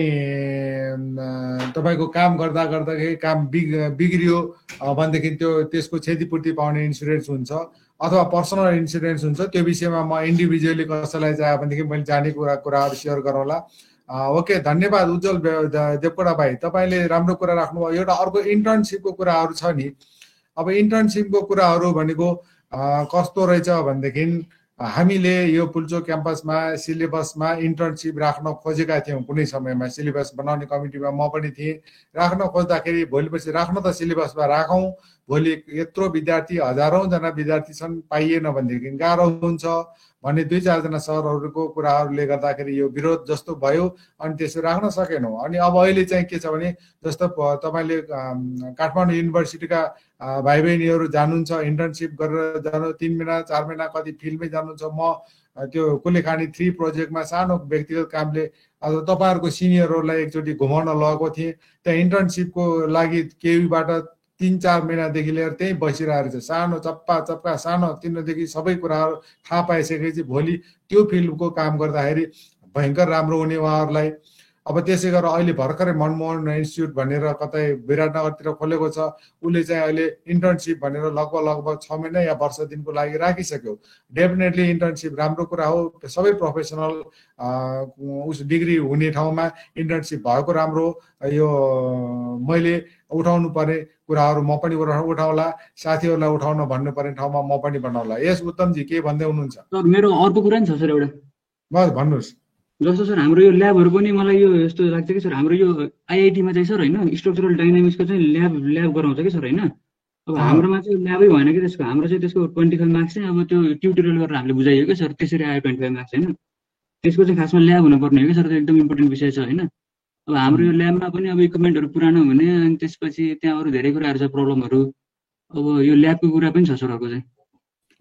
तपाईँको काम गर्दा गर्दाखेरि काम बिग्रियो भनेदेखि त्यसको क्षतिपूर्ति पाउने इन्सुरेन्स हुन्छ, अथवा पर्सनल इन्सुरेन्स हुन्छ। त्यो विषयमा म इन्डिभिजुअली कसैलाई चाह्यो भनेदेखि मैले जाने कुराहरू सेयर गरौँला। ओके, धन्यवाद उज्जवल देवकोटा भाइ, तपाईँले राम्रो कुरा राख्नुभयो। एउटा अर्को इन्टर्नसिपको कुराहरू छ नि। अब इन्टर्नसिपको कुराहरू भनेको कस्तो रहेछ भनेदेखि हामीले यो पुल्चोक क्याम्पसमा सिलेबसमा इन्टर्नसिप राख्न खोजेका थियौँ। कुनै समयमा सिलेबस बनाउने कमिटीमा म पनि थिएँ। राख्न खोज्दाखेरि भोलिपछि राख्न त सिलेबसमा राखौँ, भोलि यत्रो विद्यार्थी हजारौँजना विद्यार्थी छन्, पाइएन भनेदेखि गाह्रो हुन्छ भन्ने 2-4 जना सरहरूको कुराहरूले गर्दाखेरि यो विरोध जस्तो भयो, अनि त्यसो राख्न सकेनौँ। अनि अब अहिले चाहिँ के छ भने जस्तो तपाईँले काठमाडौँ युनिभर्सिटीका भाइ बहिनीहरू जानुहुन्छ इन्टर्नसिप गरेर जानु, 3 महिना 4 महिना कति फिल्डमै जानुहुन्छ। म त्यो कुलेखानी 3 प्रोजेक्टमा सानो व्यक्तिगत कामले अब तपाईँहरूको सिनियरहरूलाई एकचोटि घुमाउन लगेको थिएँ। त्यहाँ इन्टर्नसिपको लागि केहीबाट 3-4 महिनादेखि लिएर त्यहीँ बसिरहेको छ। सानो चप्पा सानो तिनीदेखि सबै कुराहरू थाहा पाइसकेपछि भोलि त्यो फिल्डको काम गर्दाखेरि भयङ्कर राम्रो हुने उहाँहरूलाई। अब त्यसै गरेर अहिले भर्खरै मनमोहन इन्स्टिच्युट भनेर कतै विराटनगरतिर खोलेको छ, उसले चाहिँ अहिले इन्टर्नसिप भनेर लगभग 6 महिना या वर्ष दिनको लागि राखिसक्यो। डेफिनेटली इन्टर्नसिप राम्रो कुरा हो, सबै प्रोफेसनल उस डिग्री हुने ठाउँमा इन्टर्नसिप भएको राम्रो हो। यो मैले उठाउनु पर्ने कुराहरू म पनि उठाउला, साथीहरूलाई उठाउन भन्नु पर्ने ठाउँमा म पनि बनाउला। यस उत्तमजी के भन्दै हुनुहुन्छ? सर मेरो अर्को कुरा नि छ सर एउटा, बस भन्नुहोस्। जस्तो सर हाम्रो यो ल्याबहरू पनि मलाई यो यस्तो लाग्छ कि सर हाम्रो यो आइआइटीमा चाहिँ सर होइन स्ट्रक्चरल डाइनामिक्सको चाहिँ ल्याब गराउँछ कि सर होइन। अब हाम्रोमा चाहिँ ल्याबै भएन कि त्यसको, हाम्रो चाहिँ त्यसको 25 मार्क्स चाहिँ अब त्यो ट्युटोरियल गरेर हामीले बुझाइयो कि सर, त्यसरी आयो 25 मार्क्स होइन। त्यसको चाहिँ खासमा ल्याब हुनुपर्ने हो कि सर, त्यो एकदम इम्पोर्टेन्ट विषय छ होइन। अब हाम्रो यो ल्याबमा पनि अब इक्विपमेन्टहरू पुरानो हुने, अनि त्यसपछि त्यहाँ अरू धेरै कुराहरू छ प्रब्लमहरू। अब यो ल्याबको कुरा पनि छ सर अर्को चाहिँ।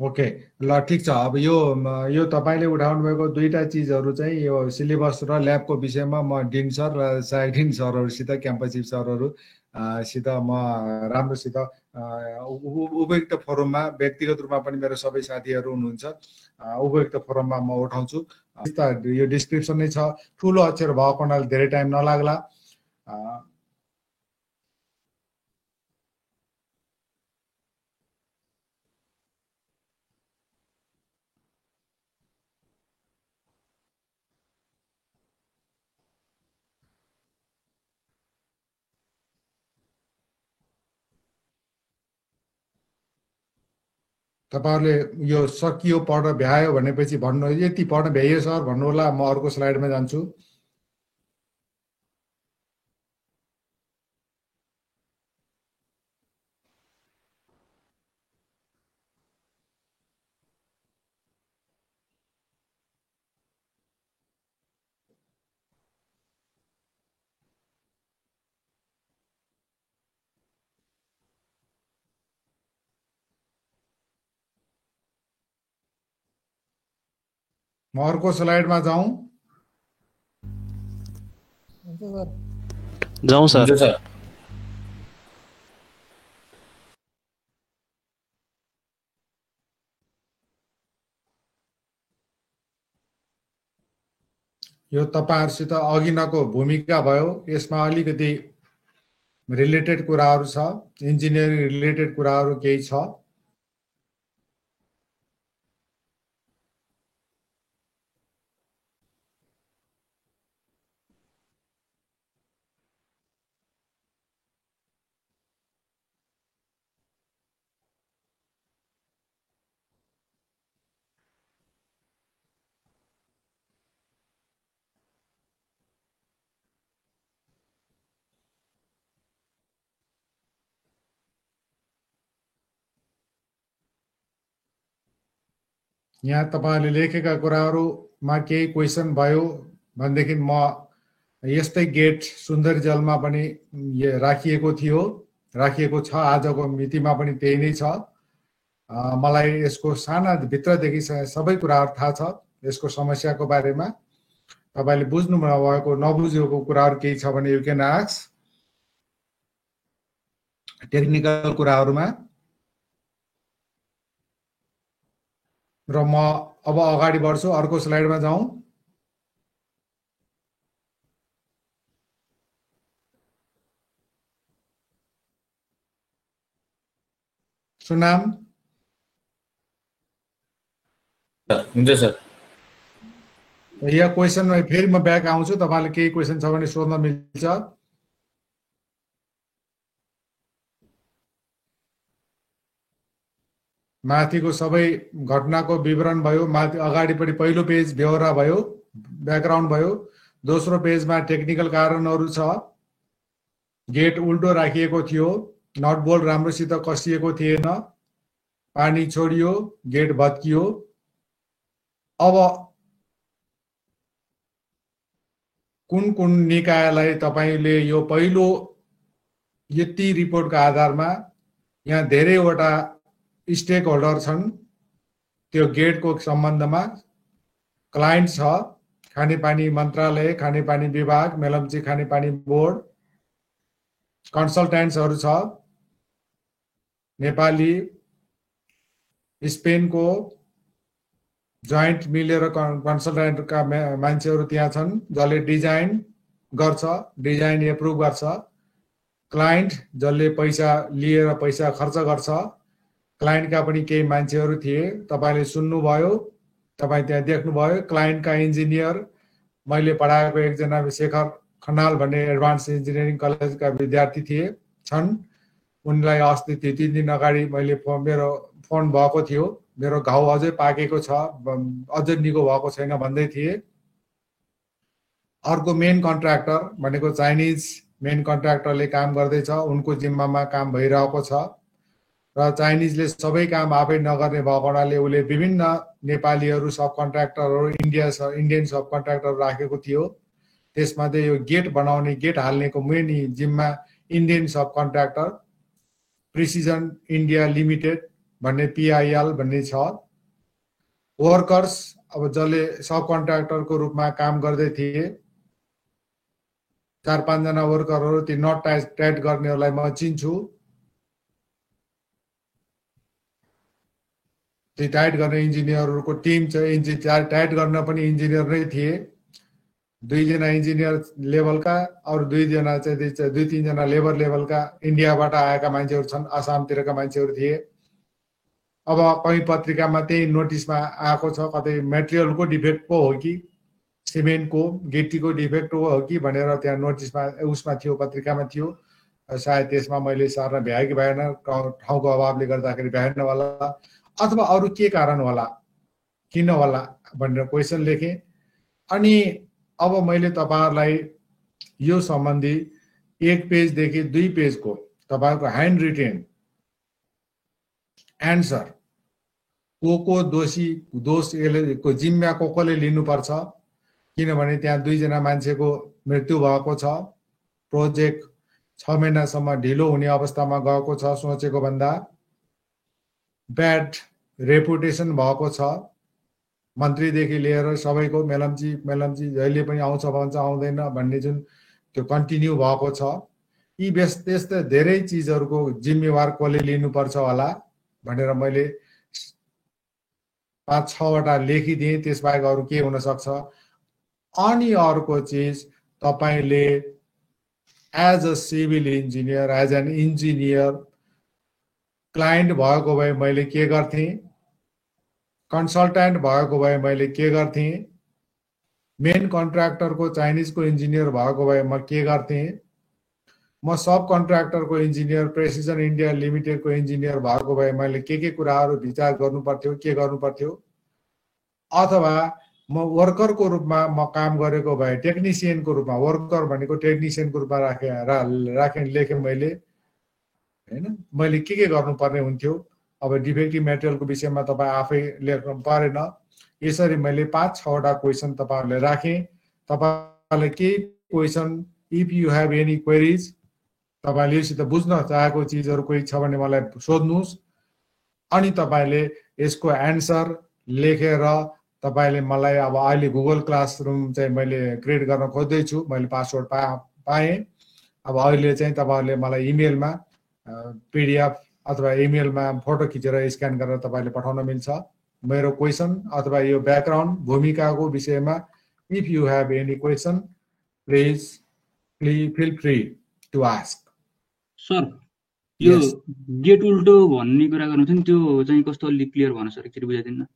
ओके, ल ठिक छ। अब यो तपाईँले उठाउनु भएको 2टा चिजहरू चाहिँ यो सिलेबस र ल्याबको विषयमा म डिन सर र सायद डिन सरहरूसित क्याम्पस चिफ सरहरू सित म राम्रोसित उपयुक्त फोरममा व्यक्तिगत रूपमा पनि मेरो सबै साथीहरू हुनुहुन्छ, उपयुक्त फोरममा म उठाउँछु। यो डिस्क्रिप्सन नै छ, ठुलो अक्षर भएको हुनाले धेरै टाइम नलाग्ला। तपाईँहरूले यो सकियो पढ्न भ्यायो भनेपछि भन्नु, यति पढ्न भ्याइयो सर भन्नु होला। म अर्को स्लाइडमा जान्छु। म अर्को स्लाइडमा जाउँ। जाउँ सर। यो तपाईँहरूसित अघि नको भूमिका भयो, यसमा अलिकति रिलेटेड कुराहरू छ, इन्जिनियरिङ रिलेटेड कुराहरू केही छ। यहाँ तपाईहरुले लेखेका कुराहरुमा केही क्वेशन भयो भनेदेखि म यस्तै गेट सुन्दरजलमा पनि राखिएको छ आजको मितिमा पनि त्यही नै छ। मलाई यसको साना भित्रदेखि सबै कुराहरु थाहा छ यसको समस्याको बारेमा। तपाईले बुझ्नु नभएको नबुझेको कुराहरु केही छ भने यु क्यान आस्क टेक्निकल कुराहरुमा। र म अब अगाडि बढ्छु, अर्को स्लाइडमा जाउँ। सुनाम हुन्छ सर। यहाँ क्वेसनमा फेरि म ब्याक आउँछु, तपाईले केही क्वेसन छ भने सोध्न मिल्छ। माथिको सबै घटनाको विवरण भयो, माथि अगाडिपट्टि पहिलो पेज ब्यौरा भयो, ब्याकग्राउन्ड भयो। दोस्रो पेजमा टेक्निकल कारणहरू छ। गेट उल्टो राखिएको थियो, नट बोल्ट राम्रोसित कसिएको थिएन, पानी छोडियो, गेट भत्कियो। अब कुन कुन निकायलाई तपाईले यो पहिलो यति रिपोर्टको आधारमा यहाँ धेरैवटा स्टेक होल्डर छन् त्यो गेटको सम्बन्धमा। क्लाइन्ट छ, खानेपानी मन्त्रालय, खानेपानी विभाग, मेलम्ची खानेपानी बोर्ड, कन्सल्टेन्ट्सहरू छ, नेपाली स्पेनको जोइन्ट मिलेर कन्सल्टेन्टका मान्छेहरू त्यहाँ छन् जसले डिजाइन गर्छ, डिजाइन एप्रुभ गर्छ। क्लाइन्ट जसले पैसा लिएर पैसा खर्च गर्छ, क्लाइन्टका पनि केही मान्छेहरू थिए, तपाईले सुन्नुभयो, तपाई त्यहाँ देख्नुभयो। क्लाइन्टका इन्जिनियर मैले पढाएको एकजना शेखर खनाल भन्ने एडभान्स इन्जिनियरिङ कलेजका विद्यार्थी छन्। उनलाई अस्ति 3 दिन अगाडि मैले मेरो फोन भएको थियो, मेरो घाउ अझै पाकेको छ, अझै निको भएको छैन भन्दै थिए। अर्को मेन कन्ट्र्याक्टर भनेको चाइनिज मेन कन्ट्र्याक्टरले काम गर्दैछ, उनको जिम्मामा काम भइरहेको छ र चाइनिजले सबै काम आफै नगर्ने भएको हुनाले उसले विभिन्न नेपालीहरू सब कन्ट्र्याक्टरहरू इन्डियन सब कन्ट्र्याक्टर राखेको थियो। त्यसमध्ये यो गेट बनाउने, गेट हाल्नेको मेन जिम्मा इन्डियन सब कन्ट्र्याक्टर प्रिसिजन इन्डिया लिमिटेड भन्ने PIL भन्ने छ। वर्कर्स अब जसले सब कन्ट्र्याक्टरको रूपमा काम गर्दै थिए, 4-5 जना वर्करहरू, ती नट टाइट गर्नेहरूलाई म चिन्छु। ती टाइट गर्ने इन्जिनियरहरूको टिम छ, टाइट गर्न पनि इन्जिनियर नै थिए। 2 जना इन्जिनियर लेभलका और 2-3 जना लेबर लेभलका इन्डियाबाट आएका मान्छेहरू छन्, आसामतिरका मान्छेहरू थिए। अब कहीँ पत्रिकामा त्यही नोटिसमा आएको छ, कतै मेटेरियलको डिफेक्ट पो हो कि सिमेन्टको गिटीको डिफेक्ट हो कि भनेर त्यहाँ नोटिसमा उसमा थियो, पत्रिकामा थियो। सायद त्यसमा मैले सार्न भ्याए कि भएन, ठाउँको अभावले गर्दाखेरि भ्याएन होला, अथवा अरू के कारण होला, किन होला भनेर क्वेसन लेखेँ। अनि अब मैले तपाईहरुलाई यो सम्बन्धी 1 पेजदेखि 2 पेजको तपाईहरुको ह्यान्ड रिटेन एन्सर को दोषको जिम्मा कोले लिनुपर्छ, किनभने त्यहाँ 2 जना मान्छेको मृत्यु भएको छ। प्रोजेक्ट 6 महिनासम्म ढिलो हुने अवस्थामा गएको छ सोचेको भन्दा। ब्याड रेपुटेसन भएको छ, मन्त्रीदेखि लिएर सबैको मेलम्ची जहिले पनि आउँछ भन्छ आउँदैन भन्ने जुन त्यो कन्टिन्यू भएको छ। यी त्यस्तै धेरै चिजहरूको जिम्मेवार कसले लिनुपर्छ होला भनेर मैले 5-6 वटा लेखिदिएँ। त्यसबाहेक अरू के हुन सक्छ। अनि अर्को चिज, तपाईले as a civil engineer, as an engineer, client भएको भए मैले के गर्थेँ, कन्सल्टेन्ट भएको भए मैले के गर्थेँ, मेन कन्ट्र्याक्टरको चाइनिजको इन्जिनियर भएको भए म के गर्थेँ, म सब कन्ट्र्याक्टरको इन्जिनियर प्रेसिजन इन्डिया लिमिटेडको इन्जिनियर भएको भए मैले के कुराहरू विचार गर्नु पर्थ्यो, के गर्नु पर्थ्यो। अथवा म वर्करको रूपमा म काम गरेको भए, टेक्निसियनको रूपमा, वर्कर भनेको टेक्निसियनको रूपमा राखेँ लेखेँ मैले, हैन। मैले के गर्नुपर्ने हुन्थ्यो अब डिफेक्टिभ मेटेरियलको विषयमा तपाईँ आफै लेख्नु परेन। यसरी मैले 5-6वटा क्वेसन तपाईँहरूले राखेँ। तपाईँले केही question if you have any queries तपाईँले योसित बुझ्न चाहेको चिजहरू कोही छ भने मलाई सोध्नुहोस्। अनि तपाईँले यसको एन्सर लेखेर तपाईँले मलाई अब अहिले गुगल क्लासरुम चाहिँ मैले क्रिएट गर्न खोज्दैछु। मैले पासवर्ड पाएँ। अब अहिले चाहिँ तपाईँहरूले मलाई इमेलमा PDF अथवा इमेलमा फोटो खिचेर स्क्यान गरेर तपाईँले पठाउन मिल्छ। मेरो क्वेसन अथवा यो ब्याकग्राउन्ड भूमिकाको विषयमा if you have any question please feel free to ask. Sir यो गेट उल्टो भन्ने कुरा गर्नुहुन्छ नि, त्यो चाहिँ कस्तो अलिक क्लियर भन्न सर, एकचोटि बुझाइदिनु न।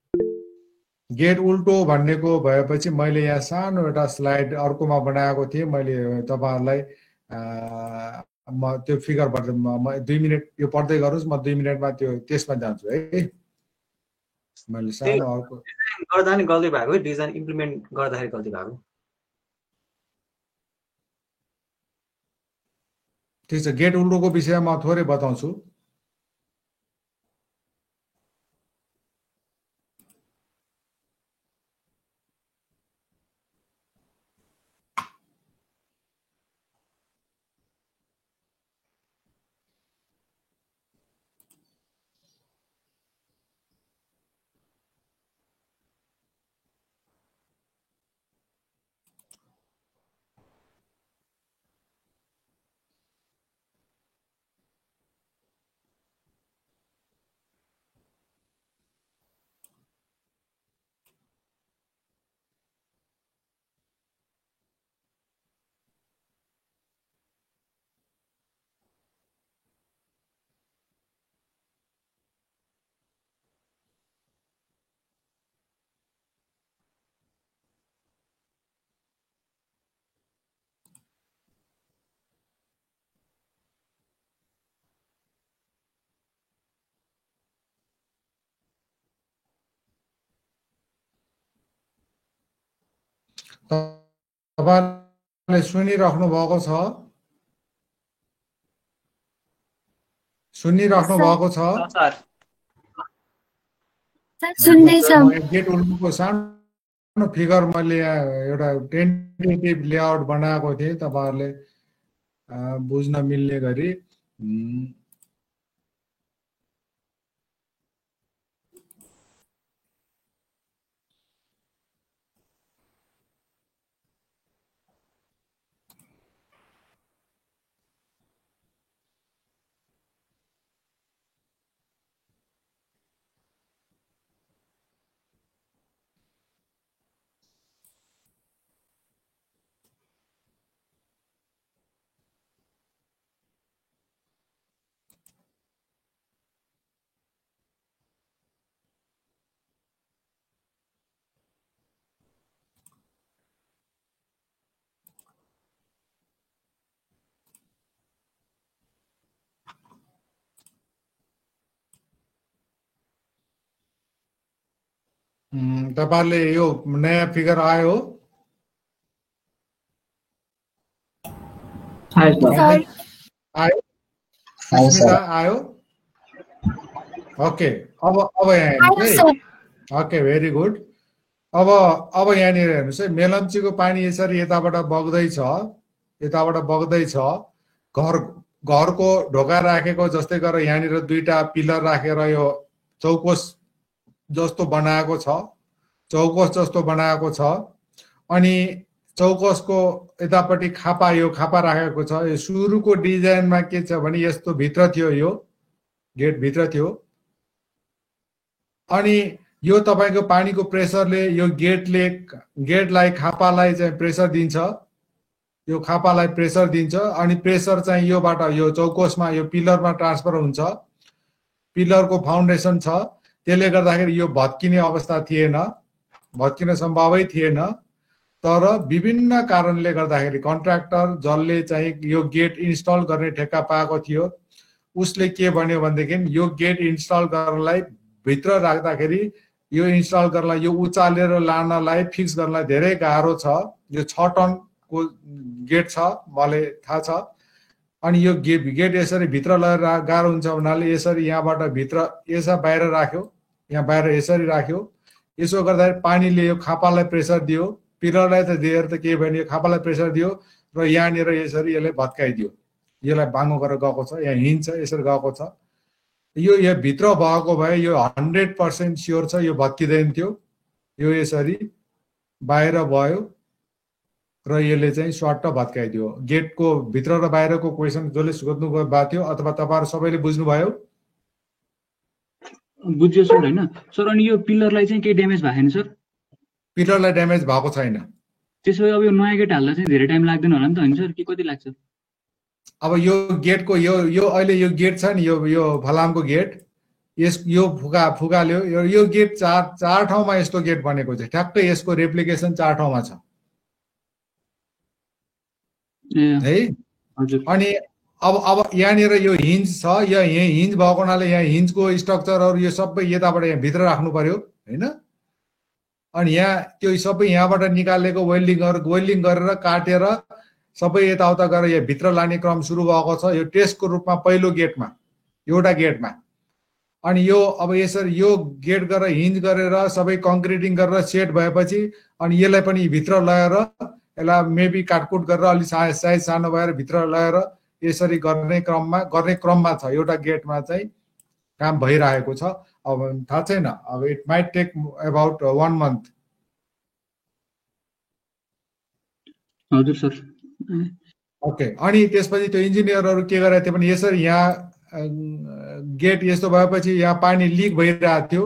गेट उल्टो भन्नेको भएपछि मैले यहाँ सानो एउटा स्लाइड अर्कोमा बनाएको थिएँ। मैले तपाईँहरूलाई म त्यो फिगर भर्दै 2 मिनट यो पढ्दै गर्नुहोस्, म 2 मिनटमा त्यो त्यसमा जान्छु है। मैले सानो अर्को गर्दा नि गल्ती भएको, डिजाइन इम्प्लिमेन्ट गर्दाखेरि गल्ती भएको। ठिक छ, गेट उल्टोको विषयमा म थोरै बताउँछु। तपाईले सुनिराख्नु भएको छ? सुनिराख्नु भएको छ? गेट उल्टोको सानो फिगर मैले एउटा टेन्टेटिभ लेआउट बनाएको थिएँ तपाईहरुले बुझ्न मिल्ने गरी। तपाईहरुले यो नयाँ फिगर आयो? आयो? ओके, अब यहाँ ओके, भेरी गुड। अब यहाँनिर हेर्नुहोस् है, मेलम्चीको पानी यसरी यताबाट बग्दैछ, घरको ढोका राखेको जस्तै गरेर यहाँनिर दुईटा पिलर राखेर यो चौकोस जस्तो बनाएको छ, अनि चौकोसको यतापट्टि खापा राखेको छ। यो सुरुको डिजाइनमा के छ भने यस्तो भित्र थियो, यो गेट भित्र थियो, अनि यो तपाईको पानीको प्रेसरले यो गेटलाई खापालाई चाहिँ प्रेसर दिन्छ, यो खापालाई प्रेसर दिन्छ, अनि प्रेसर चाहिँ योबाट यो चौकोसमा यो पिलरमा ट्रान्सफर हुन्छ। पिलरको फाउन्डेसन छ, त्यसले गर्दाखेरि यो भत्किने अवस्था थिएन, भत्किन सम्भवै थिएन। तर विभिन्न कारणले गर्दाखेरि कन्ट्र्याक्टर जसले चाहिँ यो गेट इन्स्टल गर्ने ठेक्का पाएको थियो उसले के भन्यो भनेदेखि यो गेट इन्स्टल गर्नलाई भित्र राख्दाखेरि यो इन्स्टल गर्नलाई यो उचालेर लानलाई फिक्स गर्नलाई धेरै गाह्रो छ। यो 6 टनको गेट छ, मलाई थाहा छ। अनि यो गेट यसरी भित्र लगेर गाह्रो हुन्छ भन्नाले यसरी यहाँबाट भित्र यसो बाहिर राख्यो, यहाँ बाहिर यसरी राख्यो। यसो गर्दाखेरि पानीले यो खापालाई प्रेसर दियो, पिलरलाई त दिएर त केही भएन, यो खापालाई प्रेसर दियो र यहाँनिर यसरी यसले भत्काइदियो। यसलाई बाङ्गो गरेर गएको छ, यहाँ हिन्छ यसरी गएको छ। यो भित्र भएको भए यो 100% स्योर छ यो भत्किँदैन थियो। यो यसरी बाहिर भयो र यसले चाहिँ स्वाट भत्काइदियो। गेटको भित्र र बाहिरको क्वेसन जसले सोध्नु भएको थियो अथवा तपाईँहरू सबैले बुझ्नुभयो? बुझ्यो सर हैन सर। अनि यो पिलरलाई चाहिँ केही ड्यामेज भएको छैन सर? पिलरलाई ड्यामेज भएको छैन। त्यसो भए अब यो नयाँ गेट हाल्दा चाहिँ धेरै टाइम लाग्दैन होला नि त हैन सर, कि कति लाग्छ? अब यो गेटको यो अहिले यो गेट छ नि, यो फलामको गेट, यो फुकाल्यो। यो गेट चार ठाउँमा यस्तो गेट बनेको छ। ठ्याक्कै यसको रेप्लिकेसन 4 ठाउँमा छ है। अनि अब यहाँनिर यो हिन्ज छ, यो हिन्ज भएको हुनाले यहाँ हिन्जको स्ट्रक्चरहरू यो सबै यताबाट यहाँ भित्र राख्नु पर्यो हैन। अनि यहाँ त्यो सबै यहाँबाट निकालेको वेल्डिङ गरेर काटेर सबै यताउता गरेर यहाँ भित्र लाने क्रम सुरु भएको छ। यो टेस्टको रूपमा पहिलो गेटमा एउटा गेटमा। अनि यो अब यसरी यो गेट गरेर हिन्ज गरेर सबै कङ्क्रिटिङ गरेर सेट भएपछि अनि यसलाई पनि भित्र लगेर यसलाई मेबी काटकुट गरेर अलि साइज सानो भएर भित्र लगेर यसरी गर्ने क्रममा छ। एउटा गेटमा चाहिँ काम भइरहेको छ। अब थाहा छैन, अब it might take about 1 month। हजुर सर। ओके। अनि त्यसपछि त्यो इन्जिनियरहरू के गरेको थियो भने यसरी यहाँ गेट यस्तो भएपछि यहाँ पानी लिक भइरहेको थियो।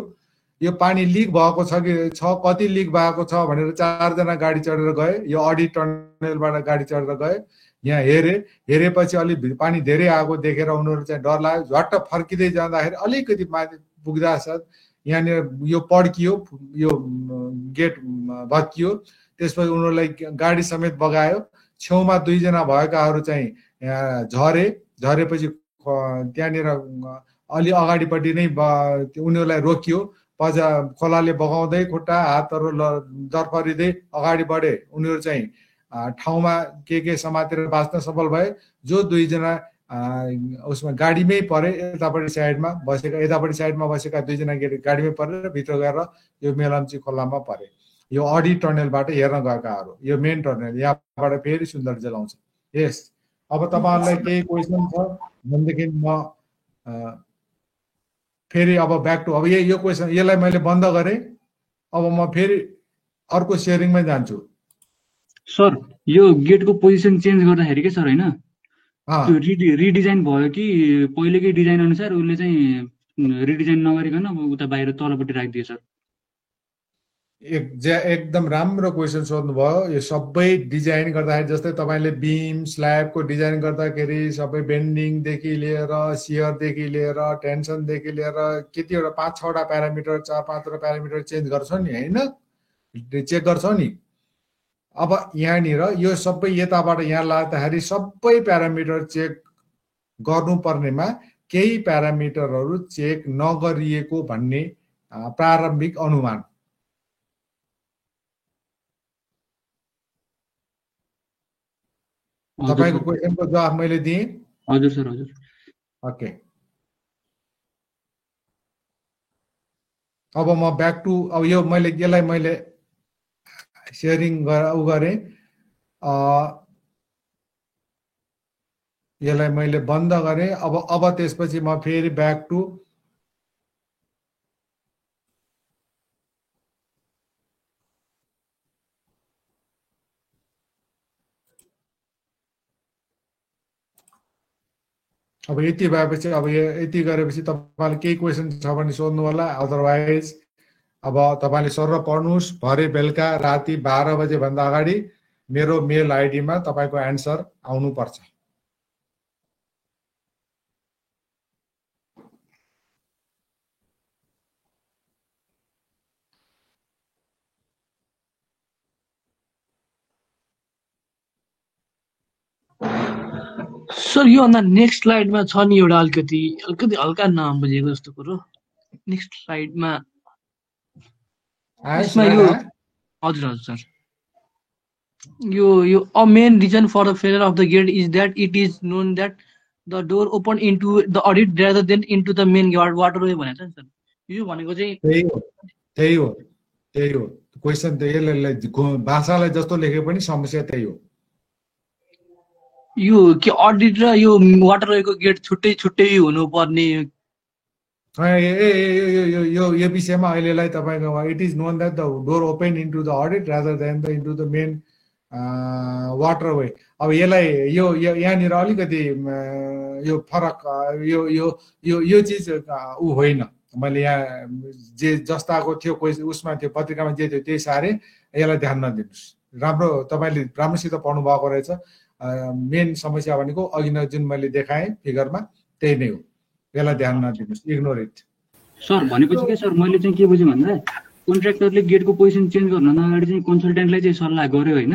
यो पानी लिक भएको छ कि कति लिक भएको छ भनेर 4 जना गाडी चढेर गए। यो अडिट टनलबाट गाडी चढेर गए, यहाँ हेरेपछि अलि पानी धेरै आएको देखेर उनीहरू चाहिँ डर लाग्यो। झट्ट फर्किँदै जाँदाखेरि अलिकति माथि पुग्दा साथ यहाँनिर यो पड्कियो, यो गेट भत्कियो। त्यसपछि उनीहरूलाई गाडी समेत बगायो। छेउमा 2 जना भएकाहरू चाहिँ झरेपछि त्यहाँनिर अलि अगाडिपट्टि नै उनीहरूलाई रोकियो। खोलाले बगाउँदै खुट्टा हातहरू दरफरिँदै अगाडि बढे। उनीहरू चाहिँ ठाउँमा के समातेर बाँच्न सफल भए। जो 2 जना उसमा गाडीमै परे, यतापट्टि साइडमा बसेका 2 जना गाडीमै परेर भित्र गएर यो मेलम्ची खोलामा परे। यो अडिट टनलबाट हेर्न गएकाहरू। यो मेन टनल यहाँबाट फेरि सुन्दर जलाउँछ। यस। अब तपाईँहरूलाई केही क्वेसन छ भनेदेखि म फेरि अब ब्याक टु अब यो क्वेसन यसलाई मैले बन्द गरेँ। अब म फेरि अर्को सेयरिङमै जान्छु। सर यो गेटको पोजिसन चेन्ज गर्दाखेरि के सर हैन त्यो रिडिजाइन भयो कि पहिलेकै डिजाइन अनुसार उसले चाहिँ रिडिजाइन नगरिकन उता बाहिर तलपट्टि राखिदियो सर? एकदम राम्रो क्वेसन सोध्नुभयो। यो सबै डिजाइन गर्दाखेरि जस्तै तपाईँले बिम स्ल्याबको डिजाइन गर्दाखेरि सबै बेन्डिङदेखि लिएर सियरदेखि लिएर टेन्सनदेखि लिएर कतिवटा 5-6वटा प्यारामिटर 4-5वटा प्यारामिटर चेन्ज गर्छौ नि हैन, चेक गर्छौ नि। अब यहाँनिर यो सबै यताबाट यहाँ लाग्दाखेरि सबै प्यारामिटर चेक गर्नुपर्नेमा केही प्यारामिटरहरू चेक नगरिएको भन्ने प्रारम्भिक अनुमान। तपाईको क्वेसनको जवाफ मैले दिएँ? हजुर सर, हजुर। ओके। अब म ब्याक टु अब यो यसलाई मैले सेयरिङ गरेँ। यसलाई मैले बन्द गरेँ। अब त्यसपछि म फेरि ब्याक टु अब यति भएपछि अब यति गरेपछि तपाईँले केही क्वेसन छ भने सोध्नु होला। अदरवाइज अब तपाईँले सर पढ्नुहोस्। भरे बेलुका राति 12 बजेभन्दा अगाडि मेरो मेल आइडीमा तपाईँको एन्सर आउनुपर्छ। सर यो भन्दा नेक्स्ट स्लाइडमा छ नि एउटा अलिकति हल्का नबुझेको जस्तो कुरो। नेक्स्ट स्लाइडमा यो हजुर हजुर सर यो a main reason for the failure of the gate is that it is known that the door open into the adit rather than into the main waterway भनेको छ नि सर। यो भनेको चाहिँ त्यही हो क्वेसन त यसले भाषालाई जस्तो लेखे पनि समस्या त्यही हो। यो के अडिट र यो वाटरवेको गेट छुट्टै छुट्टै हुनुपर्ने यो विषयमा अहिलेलाई तपाईको it is known that the door open into the adit rather than the into the main waterway. अब यसलाई यो यहाँनिर अलिकति यो फरक यो चिज ऊ होइन। मैले यहाँ जे जस्ताको थियो उसमा थियो पत्रिकामा जे थियो त्यही सारे। यसलाई ध्यान नदिनुहोस्। राम्रो तपाईँले राम्रोसित पढ्नु भएको रहेछ। मेन समस्या भनेको अघि नै जुन मैले देखाएँ फिगरमा त्यही नै हो। यसलाई ध्यान नदिनुहोस्, इग्नोर इट। सर भनेपछि के सर मैले चाहिँ के बुझेँ भन्दा कन्ट्र्याक्टरले गेटको पोजिसन चेन्ज गर्न अगाडि चाहिँ कन्सल्टेन्टलाई चाहिँ सल्लाह गर्यो होइन,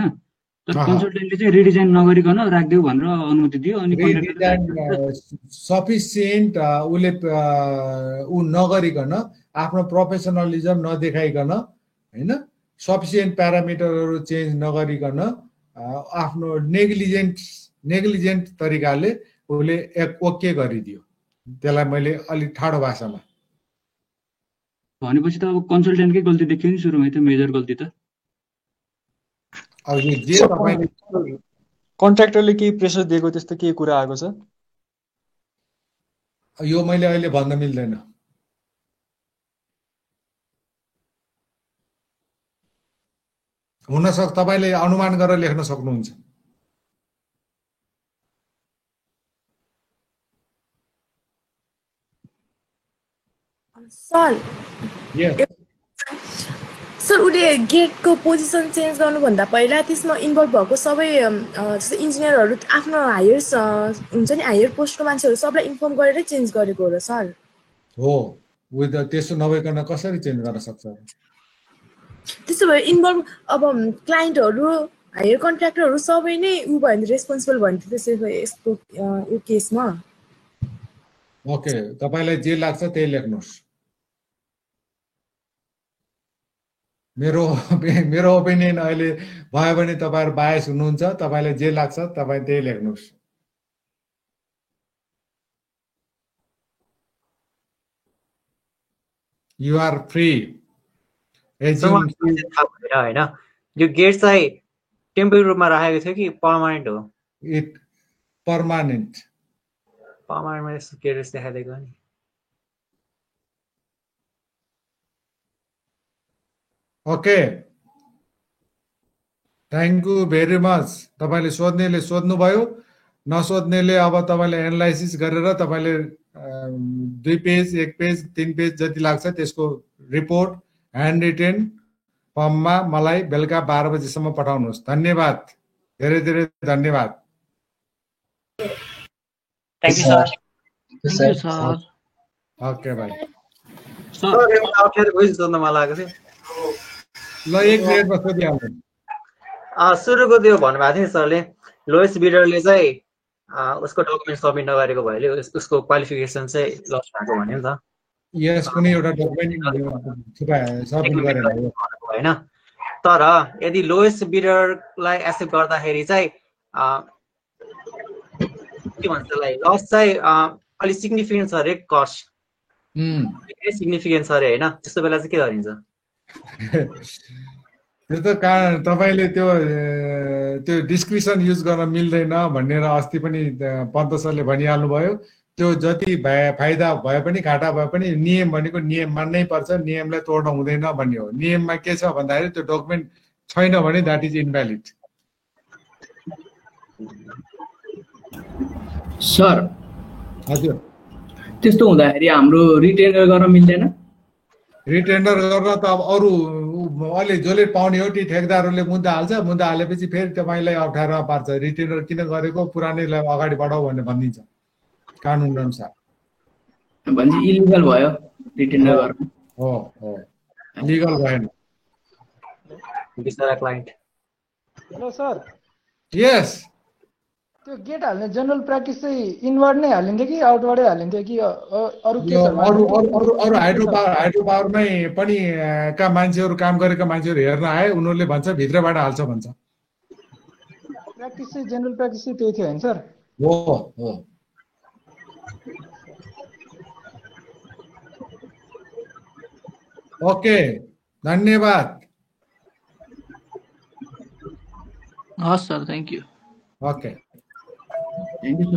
तर कन्सल्टेन्टले चाहिँ रिडिजाइन नगरिकन राखिदेऊ भनेर अनुमति दियो। अनि सफिसियन्ट उसले ऊ नगरिकन आफ्नो प्रोफेसनलिजम नदेखाइकन होइन, सफिसियन्ट प्यारामिटरहरू चेन्ज नगरिकन आफ्नो नेग्लिजेन्ट तरिकाले उसले ओके गरिदियो। त्यसलाई मैले अलिक ठाडो भाषामा भनेपछि त अब कन्सल्टेन्टकै गल्ती देखियो नि सुरुमै त, मेजर गल्ती त। अब जे तपाईले कन्ट्र्याक्टरले केही प्रेसर दिएको त्यस्तो केही कुरा आएको छ? यो मैले अहिले भन्न मिल्दैन। हुनसक्छ तपाईले अनुमान गरेर लेख्न सक्नुहुन्छ। सर उसले गेटको पोजिसन चेन्ज गर्नुभन्दा पहिला त्यसमा इन्भल्भ भएको सबै जस्तै इन्जिनियरहरू आफ्नो हायर हुन्छ नि हायर पोस्टको मान्छेहरू सबलाई इन्फर्म गरेरै चेन्ज गरेको हो र सर? हो, त्यसो नभइकन कसरी चेन्ज गर्न सक्छ? त्यसो भए इन्भल्भ अब क्लाइन्टहरू हायर कन्ट्र्याक्टरहरू सबै नै ऊ भयो भने रेस्पोन्सिबल भन्थ्यो त्यसै यस्तो यो केसमा। ओके, तपाईलाई जे लाग्छ त्यही लेख्नुहोस्। मेरो ओपिनियन अहिले भयो भने तपाईहरु बायस हुनुहुन्छ। तपाईलाई जे लाग्छ तपाई त्यही लेख्नुहोस्। You are free. होइन यो गेट चाहिँ टेम्पोररी रूपमा राखेको थियो कि पर्मानेन्ट हो? It permanent. पर्मानेन्टमा यस्तो गेट देखाइदिएको नि। Okay, thank you very much. तपाईले सोध्नेले सोध्नुभयो, नसोध्नेले अब तपाईले एनालाइसिस गरेर तपाईले 2 पेज 1 पेज 3 पेज जति लाग्छ त्यसको रिपोर्ट ह्यान्ड रिटेन फर्ममा मलाई बेलुका 12 बजेसम्म पठाउनुहोस्। धन्यवाद, धेरै धेरै धन्यवाद। Thank you sir. ओके भाइ। सर एउटा अप्ठ्यारो क्वेसन सोध्न मन लागेको थियो। ल, 1 मिनेटमा सोधिहाल्नु। सुरुको त्यो भन्नुभएको थियो सरले, लोएस्ट बिडरले चाहिँ उसको डकुमेन्ट सबमिट नगरेको भएले उसको क्वालिफिकेसन चाहिँ लस भएको भन्यो नि त। यस, कुनै एउटा डकुमेन्ट सबमिट गरेन हैन। तर यदि लोएस्ट बिडरलाई एक्सेप्ट गर्दाखेरि चाहिँ के भन्छ त्यसलाई लस चाहिँ अलि सिग्निफिकेन्ट छ अरे, कस्ट सिग्निफिकेन्ट छ अरे हैन। त्यस्तो बेला चाहिँ के गरिन्छ? त्यो त तपाईले त्यो डिस्क्रिप्सन युज गर्न मिल्दैन भनेर अस्ति पनि पन्त सरले भनिहाल्नु भयो। त्यो जति फाइदा भए पनि घाटा भए पनि नियम भनेको नियम मान्नै पर्छ, नियमलाई तोड्न हुँदैन भन्ने हो। नियममा के छ भन्दाखेरि त्यो डकुमेन्ट छैन भने द्याट इज इनभ्यालिड। सर हजुर, त्यस्तो हुँदाखेरि हाम्रो रिटेन्डर गर्न मिल्दैन? रिटेन्डर गर्न त अब अरू अलि जसले पाउने हो ती ठेकदारहरूले मुद्दा हाल्छ। मुद्दा हालेपछि फेरि तपाईँलाई अप्ठ्यारो पार्छ। रिटेन्डर किन गरेको, पुरानैलाई अगाडि बढाऊ भनेर भनिदिन्छ कानुन अनुसार। भने इलिगल भयो रिटेन्डर गर्न। हो, लिगल भएन। बिचरा क्लाइन्ट। Hello sir. यस, त्यो गेट हाल्ने जनरल प्र्याक्टिस चाहिँ इनवर्ड नै हालिन्थ्यो कि आउटवर्डै हालिन्थ्यो कि अरू केसहरुमा? अरू हाइड्रो पावरमै पनि का मान्छेहरू काम गरेका मान्छेहरू हेर्न आए, उनीहरूले भन्छ भित्रबाट हाल्छ भन्छ। प्र्याक्टिस चाहिँ जनरल प्र्याक्टिस चाहिँ त्यही थियो हैन सर? हो। ओके, धन्यवाद। हस् sir, thank you. Okay. Thank you.